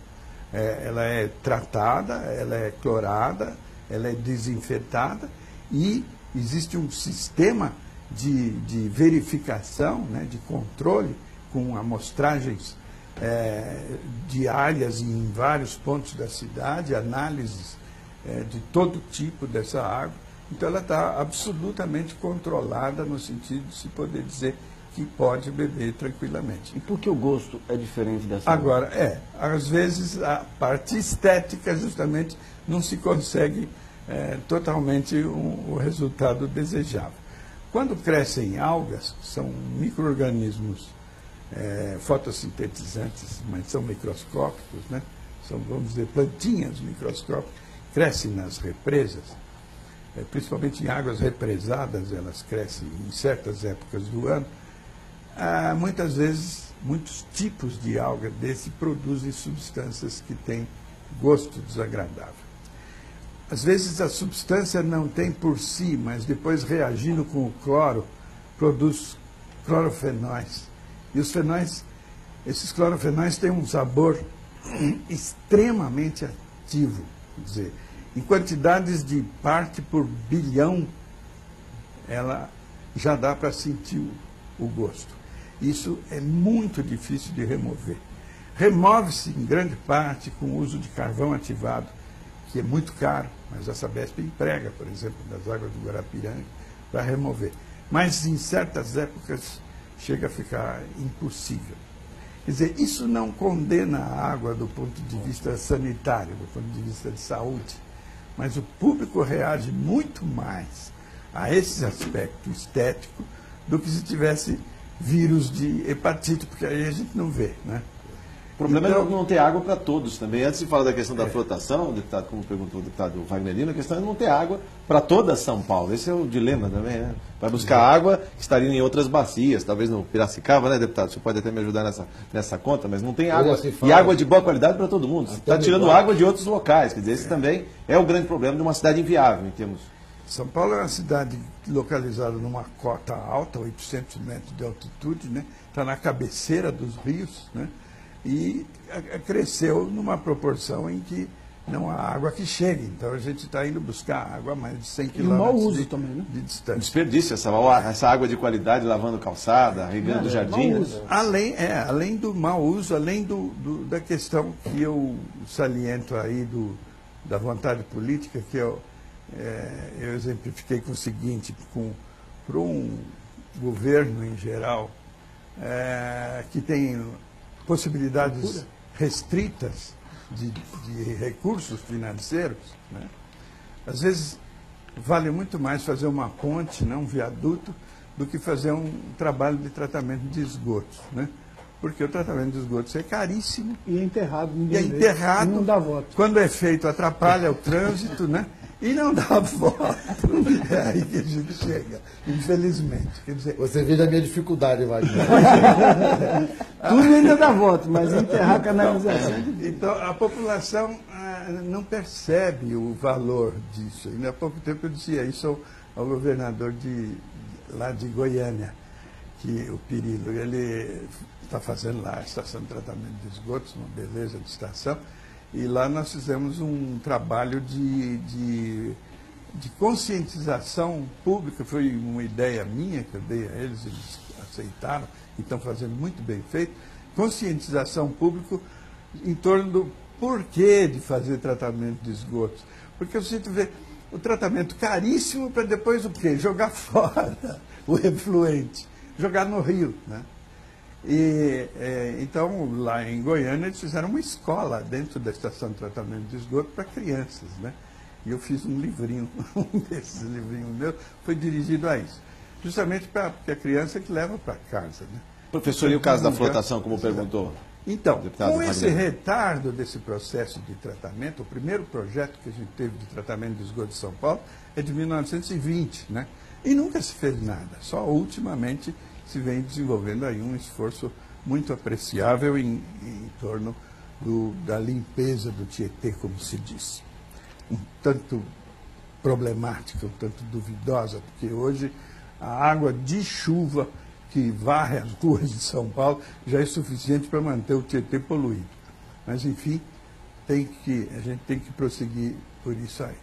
Ela é tratada, ela é clorada, ela é desinfetada e existe um sistema de verificação, né, de controle com amostragens diárias em vários pontos da cidade, análises de todo tipo dessa água. Então ela está absolutamente controlada no sentido de se poder dizer que pode beber tranquilamente. E por que o gosto é diferente dessa água? Agora, às vezes a parte estética justamente não se consegue totalmente o resultado desejável. Quando crescem algas, são micro-organismos fotossintetizantes, mas são microscópicos, né? São, vamos dizer, plantinhas microscópicas, crescem nas represas, principalmente em águas represadas, elas crescem em certas épocas do ano. Muitas vezes, muitos tipos de alga desse produzem substâncias que têm gosto desagradável. Às vezes a substância não tem por si, mas depois reagindo com o cloro, produz clorofenóis. E os fenóis, esses clorofenóis têm um sabor extremamente ativo, quer dizer, em quantidades de parte por bilhão, ela já dá para sentir o gosto. Isso é muito difícil de remover. Remove-se em grande parte com o uso de carvão ativado, que é muito caro, mas a Sabesp emprega, por exemplo, das águas do Guarapiranga, para remover. Mas em certas épocas chega a ficar impossível. Quer dizer, isso não condena a água do ponto de vista sanitário, do ponto de vista de saúde, mas o público reage muito mais a esse aspecto estético do que se tivesse vírus de hepatite, porque aí a gente não vê, né? problema então, é não ter água para todos também. Antes de falar da questão da flotação, deputado, como perguntou o deputado Wagner Lino, a questão é não ter água para toda São Paulo. Esse é o dilema também, né? Vai buscar água que estaria em outras bacias, talvez no Piracicaba, né, deputado? Você pode até me ajudar nessa conta, mas não tem água. E água de boa qualidade para todo mundo. Você está tirando água de outros locais. Quer dizer, esse também é o grande problema de uma cidade inviável em termos. São Paulo é uma cidade localizada numa cota alta, 800 metros de altitude, né? Está na cabeceira dos rios, né? E cresceu numa proporção em que não há água que chegue. Então a gente está indo buscar água a mais de 100 quilômetros de distância. Desperdício, essa água de qualidade lavando calçada, regando jardins. Além do mau uso, além da questão que eu saliento aí da vontade política, que eu exemplifiquei com o seguinte, para um governo em geral, que tem possibilidades restritas de recursos financeiros, né? Às vezes vale muito mais fazer uma ponte, né, um viaduto, do que fazer um trabalho de tratamento de esgotos, né? Porque o tratamento de esgotos é caríssimo. E é enterrado. Não dá voto. Quando é feito, atrapalha o trânsito, né? E não dá voto. É aí que a gente chega, infelizmente. Quer dizer, você veja a minha dificuldade, Wagner. Tudo ainda dá voto, mas enterrar a canalização. Então, a população não percebe o valor disso. Ainda há pouco tempo eu dizia isso ao governador lá de Goiânia, que o Pirillo, ele está fazendo lá a estação de tratamento de esgotos, uma beleza de estação. E lá nós fizemos um trabalho de conscientização pública, foi uma ideia minha que eu dei a eles, eles aceitaram e estão fazendo muito bem feito, conscientização pública em torno do porquê de fazer tratamento de esgotos. Porque você vê o tratamento caríssimo para depois o quê? Jogar fora o efluente, jogar no rio, né? Então, lá em Goiânia, eles fizeram uma escola dentro da estação de tratamento de esgoto para crianças, né? E eu fiz um livrinho, um desses livrinhos meus, foi dirigido a isso. Justamente porque a criança que leva para casa, né? Professor, e o caso da flotação, como perguntou? Então, com esse retardo desse processo de tratamento, o primeiro projeto que a gente teve de tratamento de esgoto de São Paulo é de 1920, né? E nunca se fez nada, só ultimamente se vem desenvolvendo aí um esforço muito apreciável em torno da limpeza do Tietê, como se diz. Um tanto problemática, um tanto duvidosa, porque hoje a água de chuva que varre as ruas de São Paulo já é suficiente para manter o Tietê poluído. Mas, enfim, a gente tem que prosseguir por isso aí.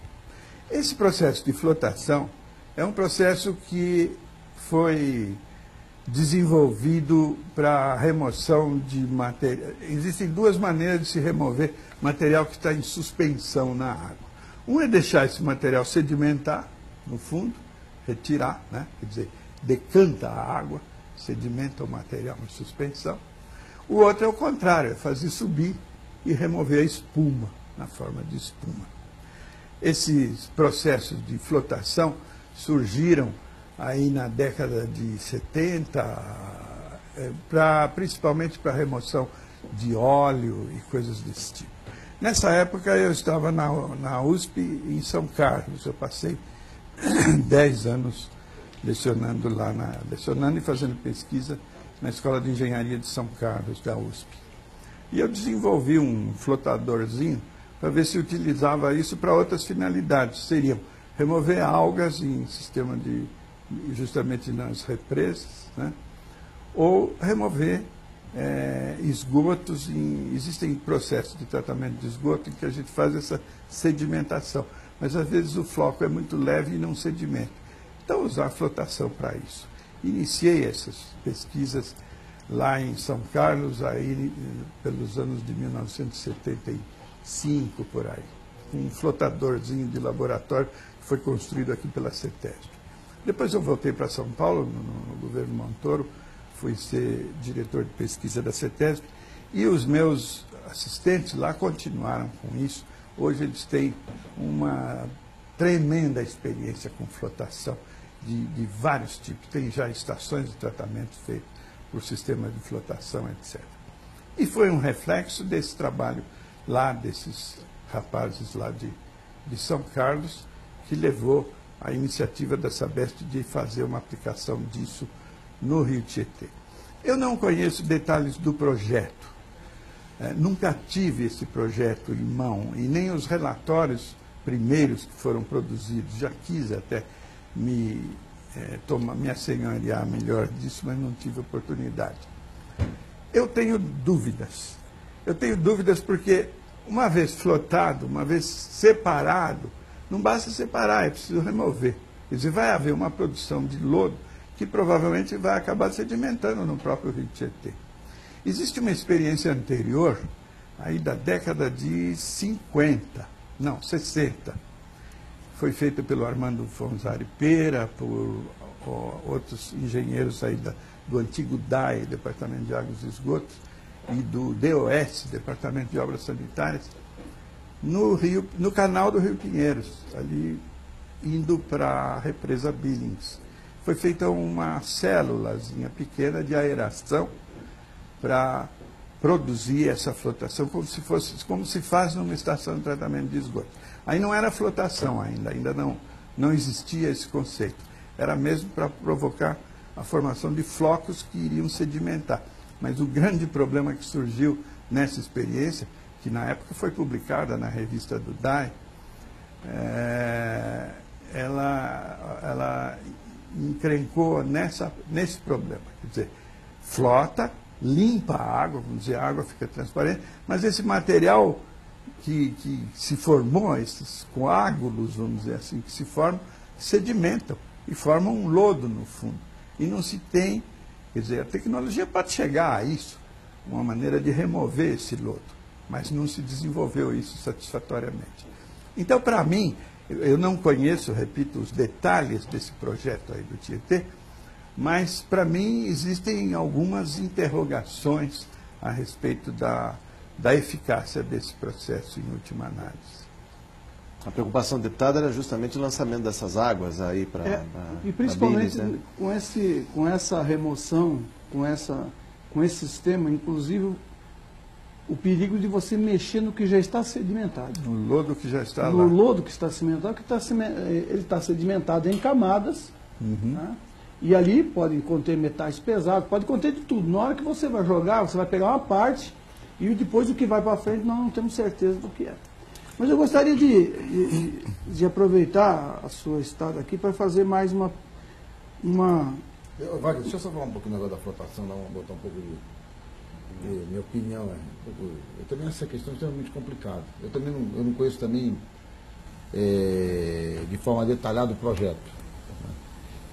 Esse processo de flotação é um processo que foi desenvolvido para a remoção de material. Existem duas maneiras de se remover material que está em suspensão na água. Um é deixar esse material sedimentar no fundo, retirar, né? Quer dizer, decanta a água, sedimenta o material em suspensão. O outro é o contrário, é fazer subir e remover a espuma, na forma de espuma. Esses processos de flotação surgiram aí na década de 70, principalmente para remoção de óleo e coisas desse tipo. Nessa época eu estava na USP em São Carlos, eu passei 10 anos lecionando lá, lecionando e fazendo pesquisa na Escola de Engenharia de São Carlos, da USP. E eu desenvolvi um flotadorzinho para ver se utilizava isso para outras finalidades. Seriam remover algas em sistema justamente nas represas, né? Ou remover esgotos. Existem processos de tratamento de esgoto em que a gente faz essa sedimentação, mas às vezes o floco é muito leve e não sedimenta. Então, usar a flotação para isso. Iniciei essas pesquisas lá em São Carlos, aí pelos anos de 1975, por aí. Um flotadorzinho de laboratório que foi construído aqui pela CETESB. Depois eu voltei para São Paulo, no governo Montoro, fui ser diretor de pesquisa da CETESB, e os meus assistentes lá continuaram com isso. Hoje eles têm uma tremenda experiência com flotação de vários tipos. Tem já estações de tratamento feitas por sistema de flotação, etc. E foi um reflexo desse trabalho lá, desses rapazes lá de São Carlos, que levou a iniciativa da Sabesp de fazer uma aplicação disso no Rio Tietê. Eu não conheço detalhes do projeto, nunca tive esse projeto em mão, e nem os relatórios primeiros que foram produzidos. Já quis até me assenhorear melhor disso, mas não tive oportunidade. Eu tenho dúvidas. Eu tenho dúvidas porque, uma vez flotado, uma vez separado, não basta separar, é preciso remover. Quer dizer, vai haver uma produção de lodo que provavelmente vai acabar sedimentando no próprio Rio Tietê. Existe uma experiência anterior, aí da década de 60. Foi feita pelo Armando Fonzari Pera, por outros engenheiros aí do antigo DAE, Departamento de Águas e Esgotos, e do DOS, Departamento de Obras Sanitárias, no canal do Rio Pinheiros, ali indo para a represa Billings. Foi feita uma célulazinha pequena de aeração para produzir essa flotação, como se faz numa estação de tratamento de esgoto. Aí não era flotação ainda não existia esse conceito. Era mesmo para provocar a formação de flocos que iriam sedimentar. Mas o grande problema que surgiu nessa experiência, que na época foi publicada na revista do DAE, ela encrencou nesse problema. Quer dizer, flota, limpa a água, vamos dizer, a água fica transparente, mas esse material que se formou, esses coágulos, vamos dizer assim, que se formam, sedimentam e formam um lodo no fundo. E não se tem, quer dizer, a tecnologia pode chegar a isso, uma maneira de remover esse lodo, mas não se desenvolveu isso satisfatoriamente. Então, para mim, eu não conheço, repito, os detalhes desse projeto aí do Tietê, mas, para mim, existem algumas interrogações a respeito da eficácia desse processo, em última análise. A preocupação do deputado era justamente o lançamento dessas águas aí para e principalmente Billings, né? com essa remoção, com esse sistema, inclusive o perigo de você mexer no que já está sedimentado. No lodo que já está lá. No lodo que está sedimentado, ele está sedimentado em camadas, né? E ali pode conter metais pesados, pode conter de tudo. Na hora que você vai jogar, você vai pegar uma parte e depois o que vai para frente nós não temos certeza do que é. Mas eu gostaria de aproveitar a sua estada aqui para fazer mais uma... Wagner, deixa eu só falar um pouco do negócio da flotação, botar um pouco de minha opinião. Eu também essa questão é extremamente complicada. Eu também não conheço também de forma detalhada o projeto.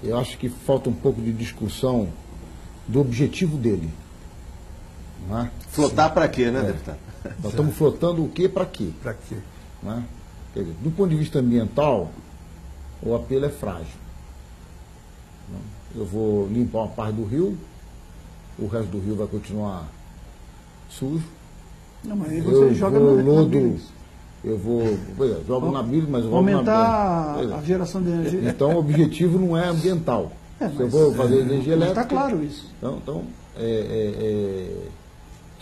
Eu acho que falta um pouco de discussão do objetivo dele. Não é? Flotar para quê, né, deputado? Nós estamos flotando o quê para quê? Para quê? Não é? Quer dizer, do ponto de vista ambiental, o apelo é frágil. Eu vou limpar uma parte do rio, o resto do rio vai continuar sujo. Não, mas aí você joga na Billings. Eu vou, jogo na Billings, mas eu vou aumentar a geração de energia. Então o objetivo não é ambiental. Se eu vou fazer energia elétrica... Está claro isso. Então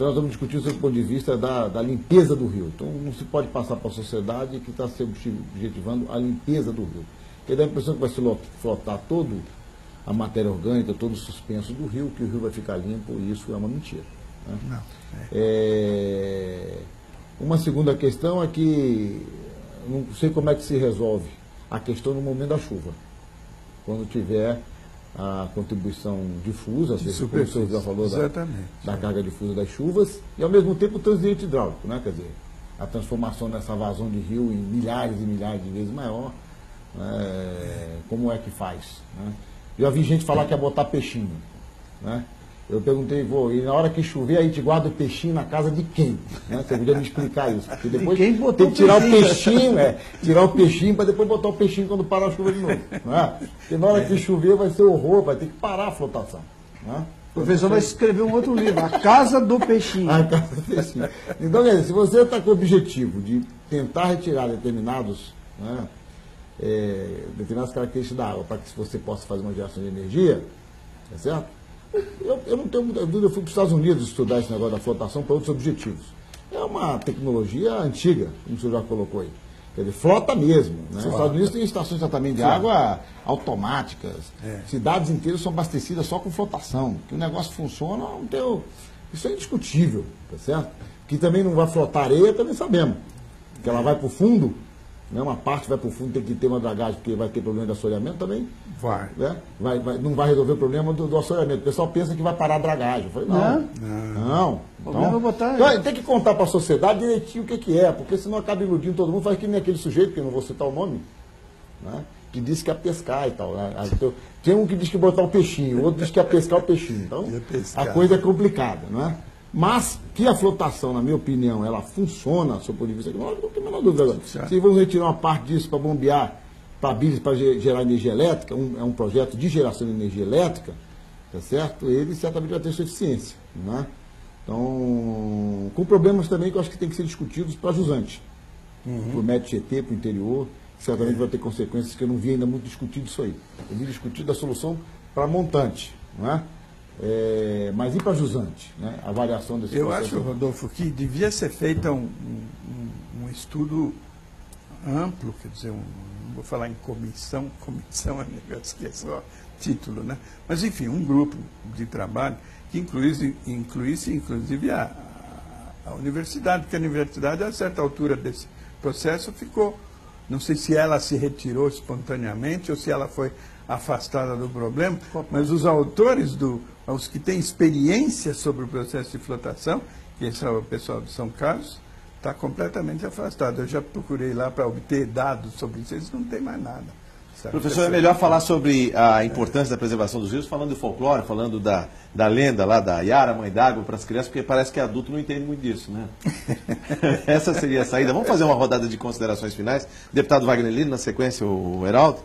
nós vamos discutir sobre o ponto de vista da limpeza do rio. Então não se pode passar para a sociedade que está se objetivando a limpeza do rio. Porque dá a impressão que vai se flotar toda a matéria orgânica, todo o suspenso do rio, que o rio vai ficar limpo, e isso é uma mentira. Né? Não. Uma segunda questão é que não sei como é que se resolve a questão no momento da chuva. Quando tiver a contribuição difusa, como o senhor já falou da carga difusa das chuvas, e ao mesmo tempo o transiente hidráulico, né? Quer dizer, a transformação dessa vazão de rio em milhares e milhares de vezes maior, como é que faz? Né? Já vi gente falar que ia botar peixinho, né? Eu perguntei, e na hora que chover, a gente guarda o peixinho na casa de quem? Né? Você podia me explicar isso. Porque depois tem que tirar o peixinho, tirar o peixinho para depois botar o peixinho quando parar a chuva de novo. Né? Porque na hora que chover vai ser horror, vai ter que parar a flotação. Né? O professor vai escrever um outro livro, A Casa do Peixinho. A Casa do Peixinho. Então, se você está com o objetivo de tentar retirar determinadas características da água para que você possa fazer uma geração de energia, tá certo? Eu não tenho muita dúvida, eu fui para os Estados Unidos estudar esse negócio da flotação para outros objetivos. É uma tecnologia antiga, como o senhor já colocou aí. Quer dizer, flota mesmo. Né? Os Estados Unidos têm estações de tratamento de água automáticas. Cidades inteiras são abastecidas só com flotação. Que o negócio funciona, não tem... Isso é indiscutível, tá certo? Que também não vai flotar areia, também sabemos. Que ela vai para o fundo, né? Uma parte vai para o fundo, tem que ter uma dragagem, porque vai ter problema de assoreamento também. Vai. Né? Não vai resolver o problema do assoreamento. O pessoal pensa que vai parar a dragagem. Eu falei, não. Então, tem que contar para a sociedade direitinho o que é, porque senão acaba iludindo todo mundo, faz que nem aquele sujeito, que eu não vou citar o nome, né? Que disse que ia pescar e tal. Né? Tem um que diz que ia botar o peixinho, o outro diz que ia pescar o peixinho. Então, a coisa é complicada, não é? Mas que a flotação, na minha opinião, ela funciona, do seu ponto de vista econômico, não tenho a menor dúvida agora. Se vamos retirar uma parte disso para bombear, para gerar energia elétrica, é um projeto de geração de energia elétrica, tá certo? Ele certamente vai ter sua eficiência, né? Então, com problemas também que eu acho que tem que ser discutidos para jusante, para o médio GT, para o interior, certamente vai ter consequências que eu não vi ainda muito discutido isso aí. Eu vi discutido a solução para montante, não é? Mas e para jusante, né? A variação desse processo? Eu acho, Rodolfo, que devia ser feito um estudo amplo, quer dizer, não vou falar em comissão é negócio que é só título, né? Mas, enfim, um grupo de trabalho que incluísse inclusive a universidade, porque a universidade, a certa altura desse processo, ficou, não sei se ela se retirou espontaneamente ou se ela foi afastada do problema, mas os autores, os que têm experiência sobre o processo de flotação, que esse é o pessoal de São Carlos, está completamente afastado. Eu já procurei lá para obter dados sobre isso, eles não têm mais nada. Sabe? Professor, é melhor falar sobre a importância da preservação dos rios, falando de folclore, falando da lenda lá da Yara, mãe d'água, para as crianças, porque parece que adulto não entende muito disso, né? Essa seria a saída. Vamos fazer uma rodada de considerações finais. Deputado Wagner Lino, na sequência o Heraldo.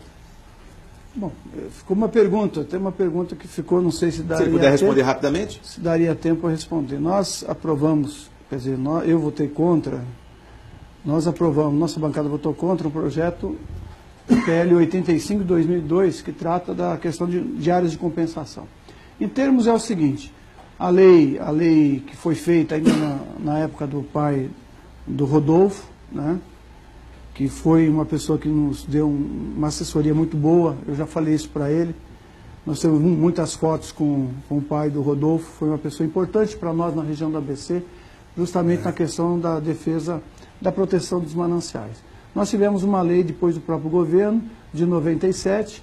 Bom, ficou uma pergunta, tem uma pergunta que ficou, não sei se daria tempo. Se ele puder responder rapidamente? Se daria tempo a responder. Nós aprovamos, quer dizer, eu votei contra, nós aprovamos, nossa bancada votou contra um projeto PL 85 de 2002, que trata da questão de áreas de compensação. Em termos é o seguinte, a lei que foi feita ainda na época do pai do Rodolfo, né? Que foi uma pessoa que nos deu uma assessoria muito boa, eu já falei isso para ele. Nós temos muitas fotos com o pai do Rodolfo, foi uma pessoa importante para nós na região do ABC, justamente na questão da defesa, da proteção dos mananciais. Nós tivemos uma lei, depois do próprio governo, de 97,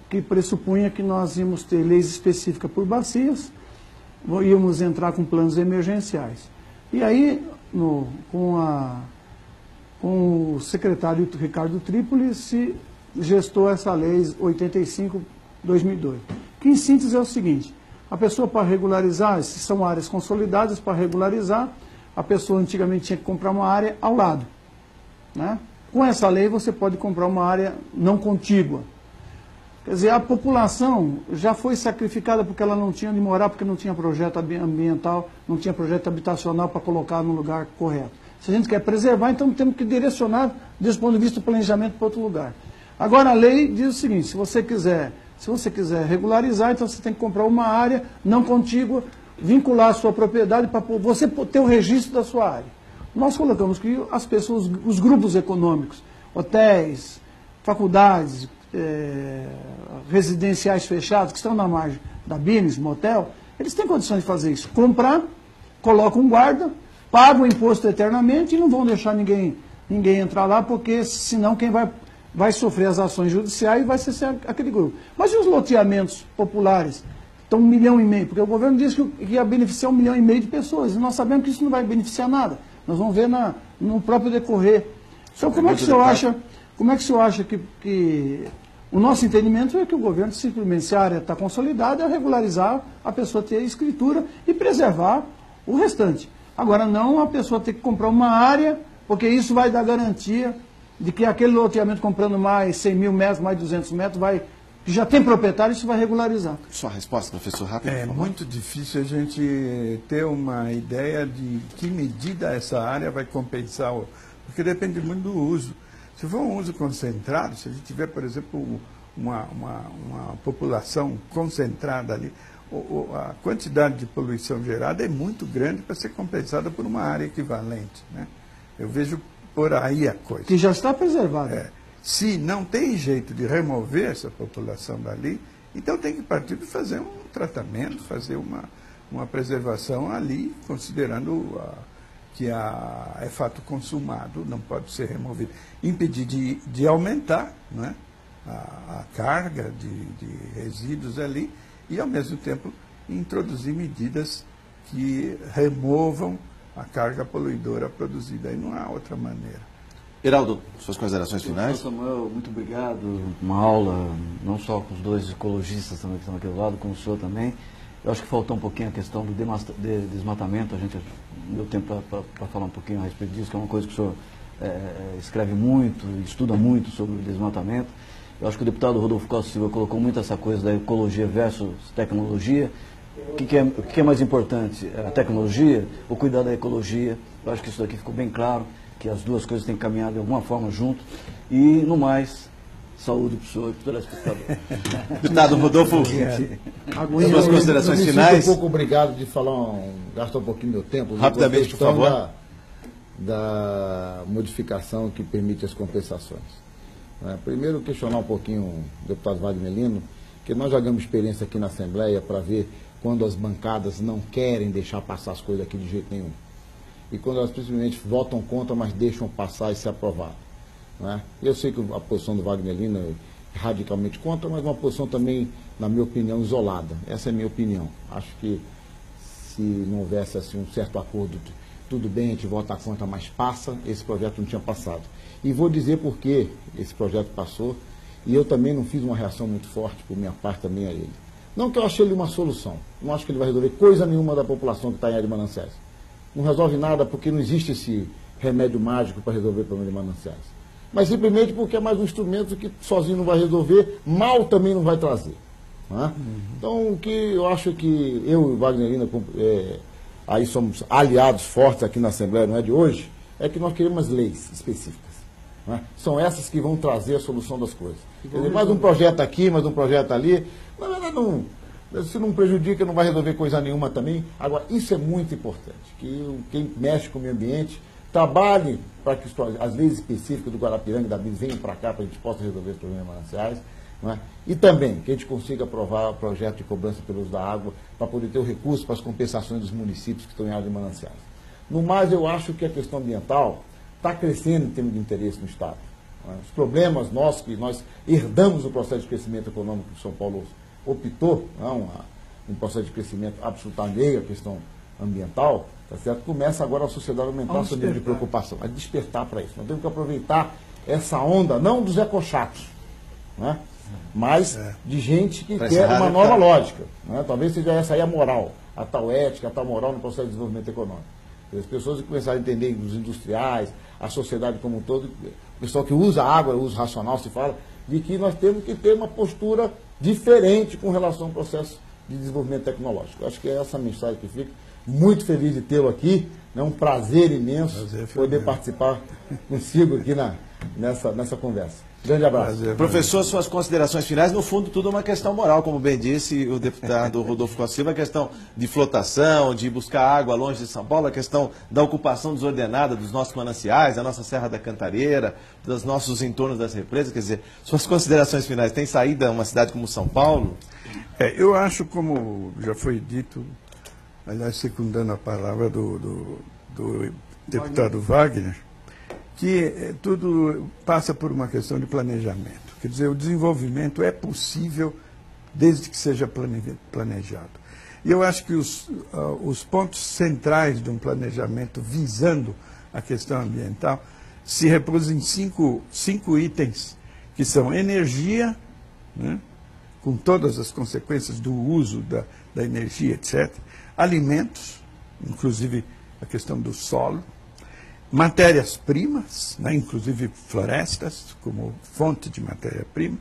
que pressupunha que nós íamos ter leis específicas por bacias, íamos entrar com planos emergenciais. E aí, com o secretário Ricardo Trípoli, se gestou essa lei 85/2002, que em síntese é o seguinte: a pessoa para regularizar, se são áreas consolidadas, para regularizar, a pessoa antigamente tinha que comprar uma área ao lado, né? Com essa lei você pode comprar uma área não contígua. Quer dizer, a população já foi sacrificada porque ela não tinha onde morar, porque não tinha projeto ambiental, não tinha projeto habitacional para colocar no lugar correto. Se a gente quer preservar, então temos que direcionar, desse ponto de vista, o planejamento para outro lugar. Agora, a lei diz o seguinte: se você quiser regularizar, então você tem que comprar uma área não contígua, vincular a sua propriedade para você ter o registro da sua área. Nós colocamos que as pessoas, os grupos econômicos, hotéis, faculdades, residenciais fechados, que estão na margem da Bines, motel, eles têm condições de fazer isso. Comprar, colocam um guarda, pagam o imposto eternamente e não vão deixar ninguém entrar lá, porque senão quem vai sofrer as ações judiciais vai ser aquele grupo. Mas e os loteamentos populares? Estão 1,5 milhão, porque o governo disse que ia beneficiar 1,5 milhão de pessoas, e nós sabemos que isso não vai beneficiar nada. Nós vamos ver no próprio decorrer. Então, como é que o senhor acha que o nosso entendimento é que o governo, simplesmente, se a área está consolidada, é regularizar, a pessoa ter a escritura e preservar o restante. Agora, não a pessoa ter que comprar uma área, porque isso vai dar garantia de que aquele loteamento comprando mais 100 mil metros, mais 200 metros, que já tem proprietário, isso vai regularizar. Sua resposta, professor, rápido. É muito difícil a gente ter uma ideia de que medida essa área vai compensar, porque depende muito do uso. Se for um uso concentrado, se a gente tiver, por exemplo, uma população concentrada ali, a quantidade de poluição gerada é muito grande para ser compensada por uma área equivalente, né? Eu vejo por aí a coisa. Que já está preservada. Se não tem jeito de remover essa população dali, então tem que partir de fazer um tratamento, fazer uma preservação ali, considerando que é fato consumado, não pode ser removido. Impedir de aumentar, né, a carga de resíduos ali e, ao mesmo tempo, introduzir medidas que removam a carga poluidora produzida. Aí não há outra maneira. Heraldo, suas considerações finais? Samuel, muito obrigado. Uma aula, não só com os dois ecologistas também que estão aqui do lado, com o senhor também. Eu acho que faltou um pouquinho a questão do desmatamento. A gente deu tempo para falar um pouquinho a respeito disso, que é uma coisa que o senhor escreve muito, estuda muito sobre o desmatamento. Eu acho que o deputado Rodolfo Costa Silva colocou muito essa coisa da ecologia versus tecnologia. O que é mais importante? A tecnologia ou cuidar da ecologia? Eu acho que isso daqui ficou bem claro, que as duas coisas têm que caminhar de alguma forma junto. E, no mais, saúde para o senhor e para o telespectador. Deputado Rodolfo, suas considerações eu me finais? Sinto um pouco obrigado de falar, gastar um pouquinho do meu tempo. Rapidamente, por favor. Da modificação que permite as compensações. Primeiro, questionar um pouquinho o deputado Wagner Lino, que nós já ganhamos experiência aqui na Assembleia para ver quando as bancadas não querem deixar passar as coisas aqui de jeito nenhum. E quando elas simplesmente votam contra, mas deixam passar e ser aprovado. Eu sei que a posição do Wagner Lino é radicalmente contra, mas uma posição também, na minha opinião, isolada. Essa é a minha opinião. Acho que se não houvesse assim, um certo acordo, tudo bem, a gente vota contra, mas passa, esse projeto não tinha passado. E vou dizer por que esse projeto passou, e eu também não fiz uma reação muito forte, por minha parte também a ele. Não que eu achei ele uma solução, não acho que ele vai resolver coisa nenhuma da população que está em área de mananciais. Não resolve nada porque não existe esse remédio mágico para resolver o problema de mananciais. Mas simplesmente porque é mais um instrumento que sozinho não vai resolver, mal também não vai trazer. Então, o que eu acho que eu e o Wagner Lino, aí somos aliados fortes aqui na Assembleia, não é de hoje, é que nós queremos leis específicas. São essas que vão trazer a solução das coisas. Quer dizer, mais um projeto aqui, mais um projeto ali, na verdade se não prejudica, não vai resolver coisa nenhuma também. Agora, isso é muito importante, que quem mexe com o meio ambiente trabalhe para que as leis específicas do Guarapiranga e da BIS venham para cá para a gente possa resolver os problemas mananciais. E também que a gente consiga aprovar o projeto de cobrança pelo uso da água para poder ter o recurso para as compensações dos municípios que estão em área de mananciais. No mais, eu acho que a questão ambiental está crescendo em termos de interesse no Estado. Os problemas nossos, que nós herdamos o processo de crescimento econômico que São Paulo optou, um processo de crescimento absolutamente alheio à questão ambiental, tá certo? Começa agora a sociedade a aumentar seu nível de preocupação, a despertar para isso. Nós temos que aproveitar essa onda, não dos ecochatos, mas de gente que quer uma nova lógica. Talvez seja essa aí a moral, a tal ética, a tal moral no processo de desenvolvimento econômico. As pessoas começarem a entender, os industriais, a sociedade como um todo, o pessoal que usa água, uso racional, se fala, de que nós temos que ter uma postura diferente com relação ao processo de desenvolvimento tecnológico. Eu acho que é essa a mensagem que fica. Muito feliz de tê-lo aqui, é um prazer imenso poder participar consigo aqui nessa conversa. Grande abraço. Professor, suas considerações finais, no fundo, tudo é uma questão moral, como bem disse o deputado Rodolfo Costa Silva, a questão de flotação, de buscar água longe de São Paulo, a questão da ocupação desordenada dos nossos mananciais, da nossa Serra da Cantareira, dos nossos entornos das represas, quer dizer, suas considerações finais, tem saída uma cidade como São Paulo? Eu acho, como já foi dito, aliás, secundando a palavra do deputado Wagner, que tudo passa por uma questão de planejamento. Quer dizer, o desenvolvimento é possível desde que seja planejado. E eu acho que os pontos centrais de um planejamento visando a questão ambiental se repousa em cinco itens, que são energia, né, com todas as consequências do uso da energia, etc. Alimentos, inclusive a questão do solo. Matérias-primas, né, inclusive florestas, como fonte de matéria-prima.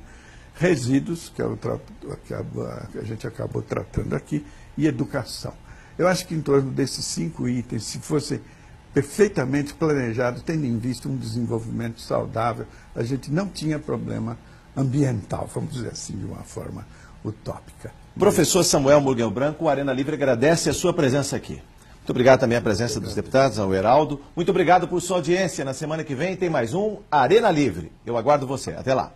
Resíduos, que a gente acabou tratando aqui, e educação. Eu acho que em torno desses 5 itens, se fossem perfeitamente planejados, tendo em vista um desenvolvimento saudável, a gente não tinha problema ambiental, vamos dizer assim, de uma forma utópica. Professor Samuel Murguel Branco, o Arena Livre agradece a sua presença aqui. Muito obrigado também à presença dos deputados, ao Heraldo. Muito obrigado por sua audiência. Na semana que vem tem mais um Arena Livre. Eu aguardo você. Até lá.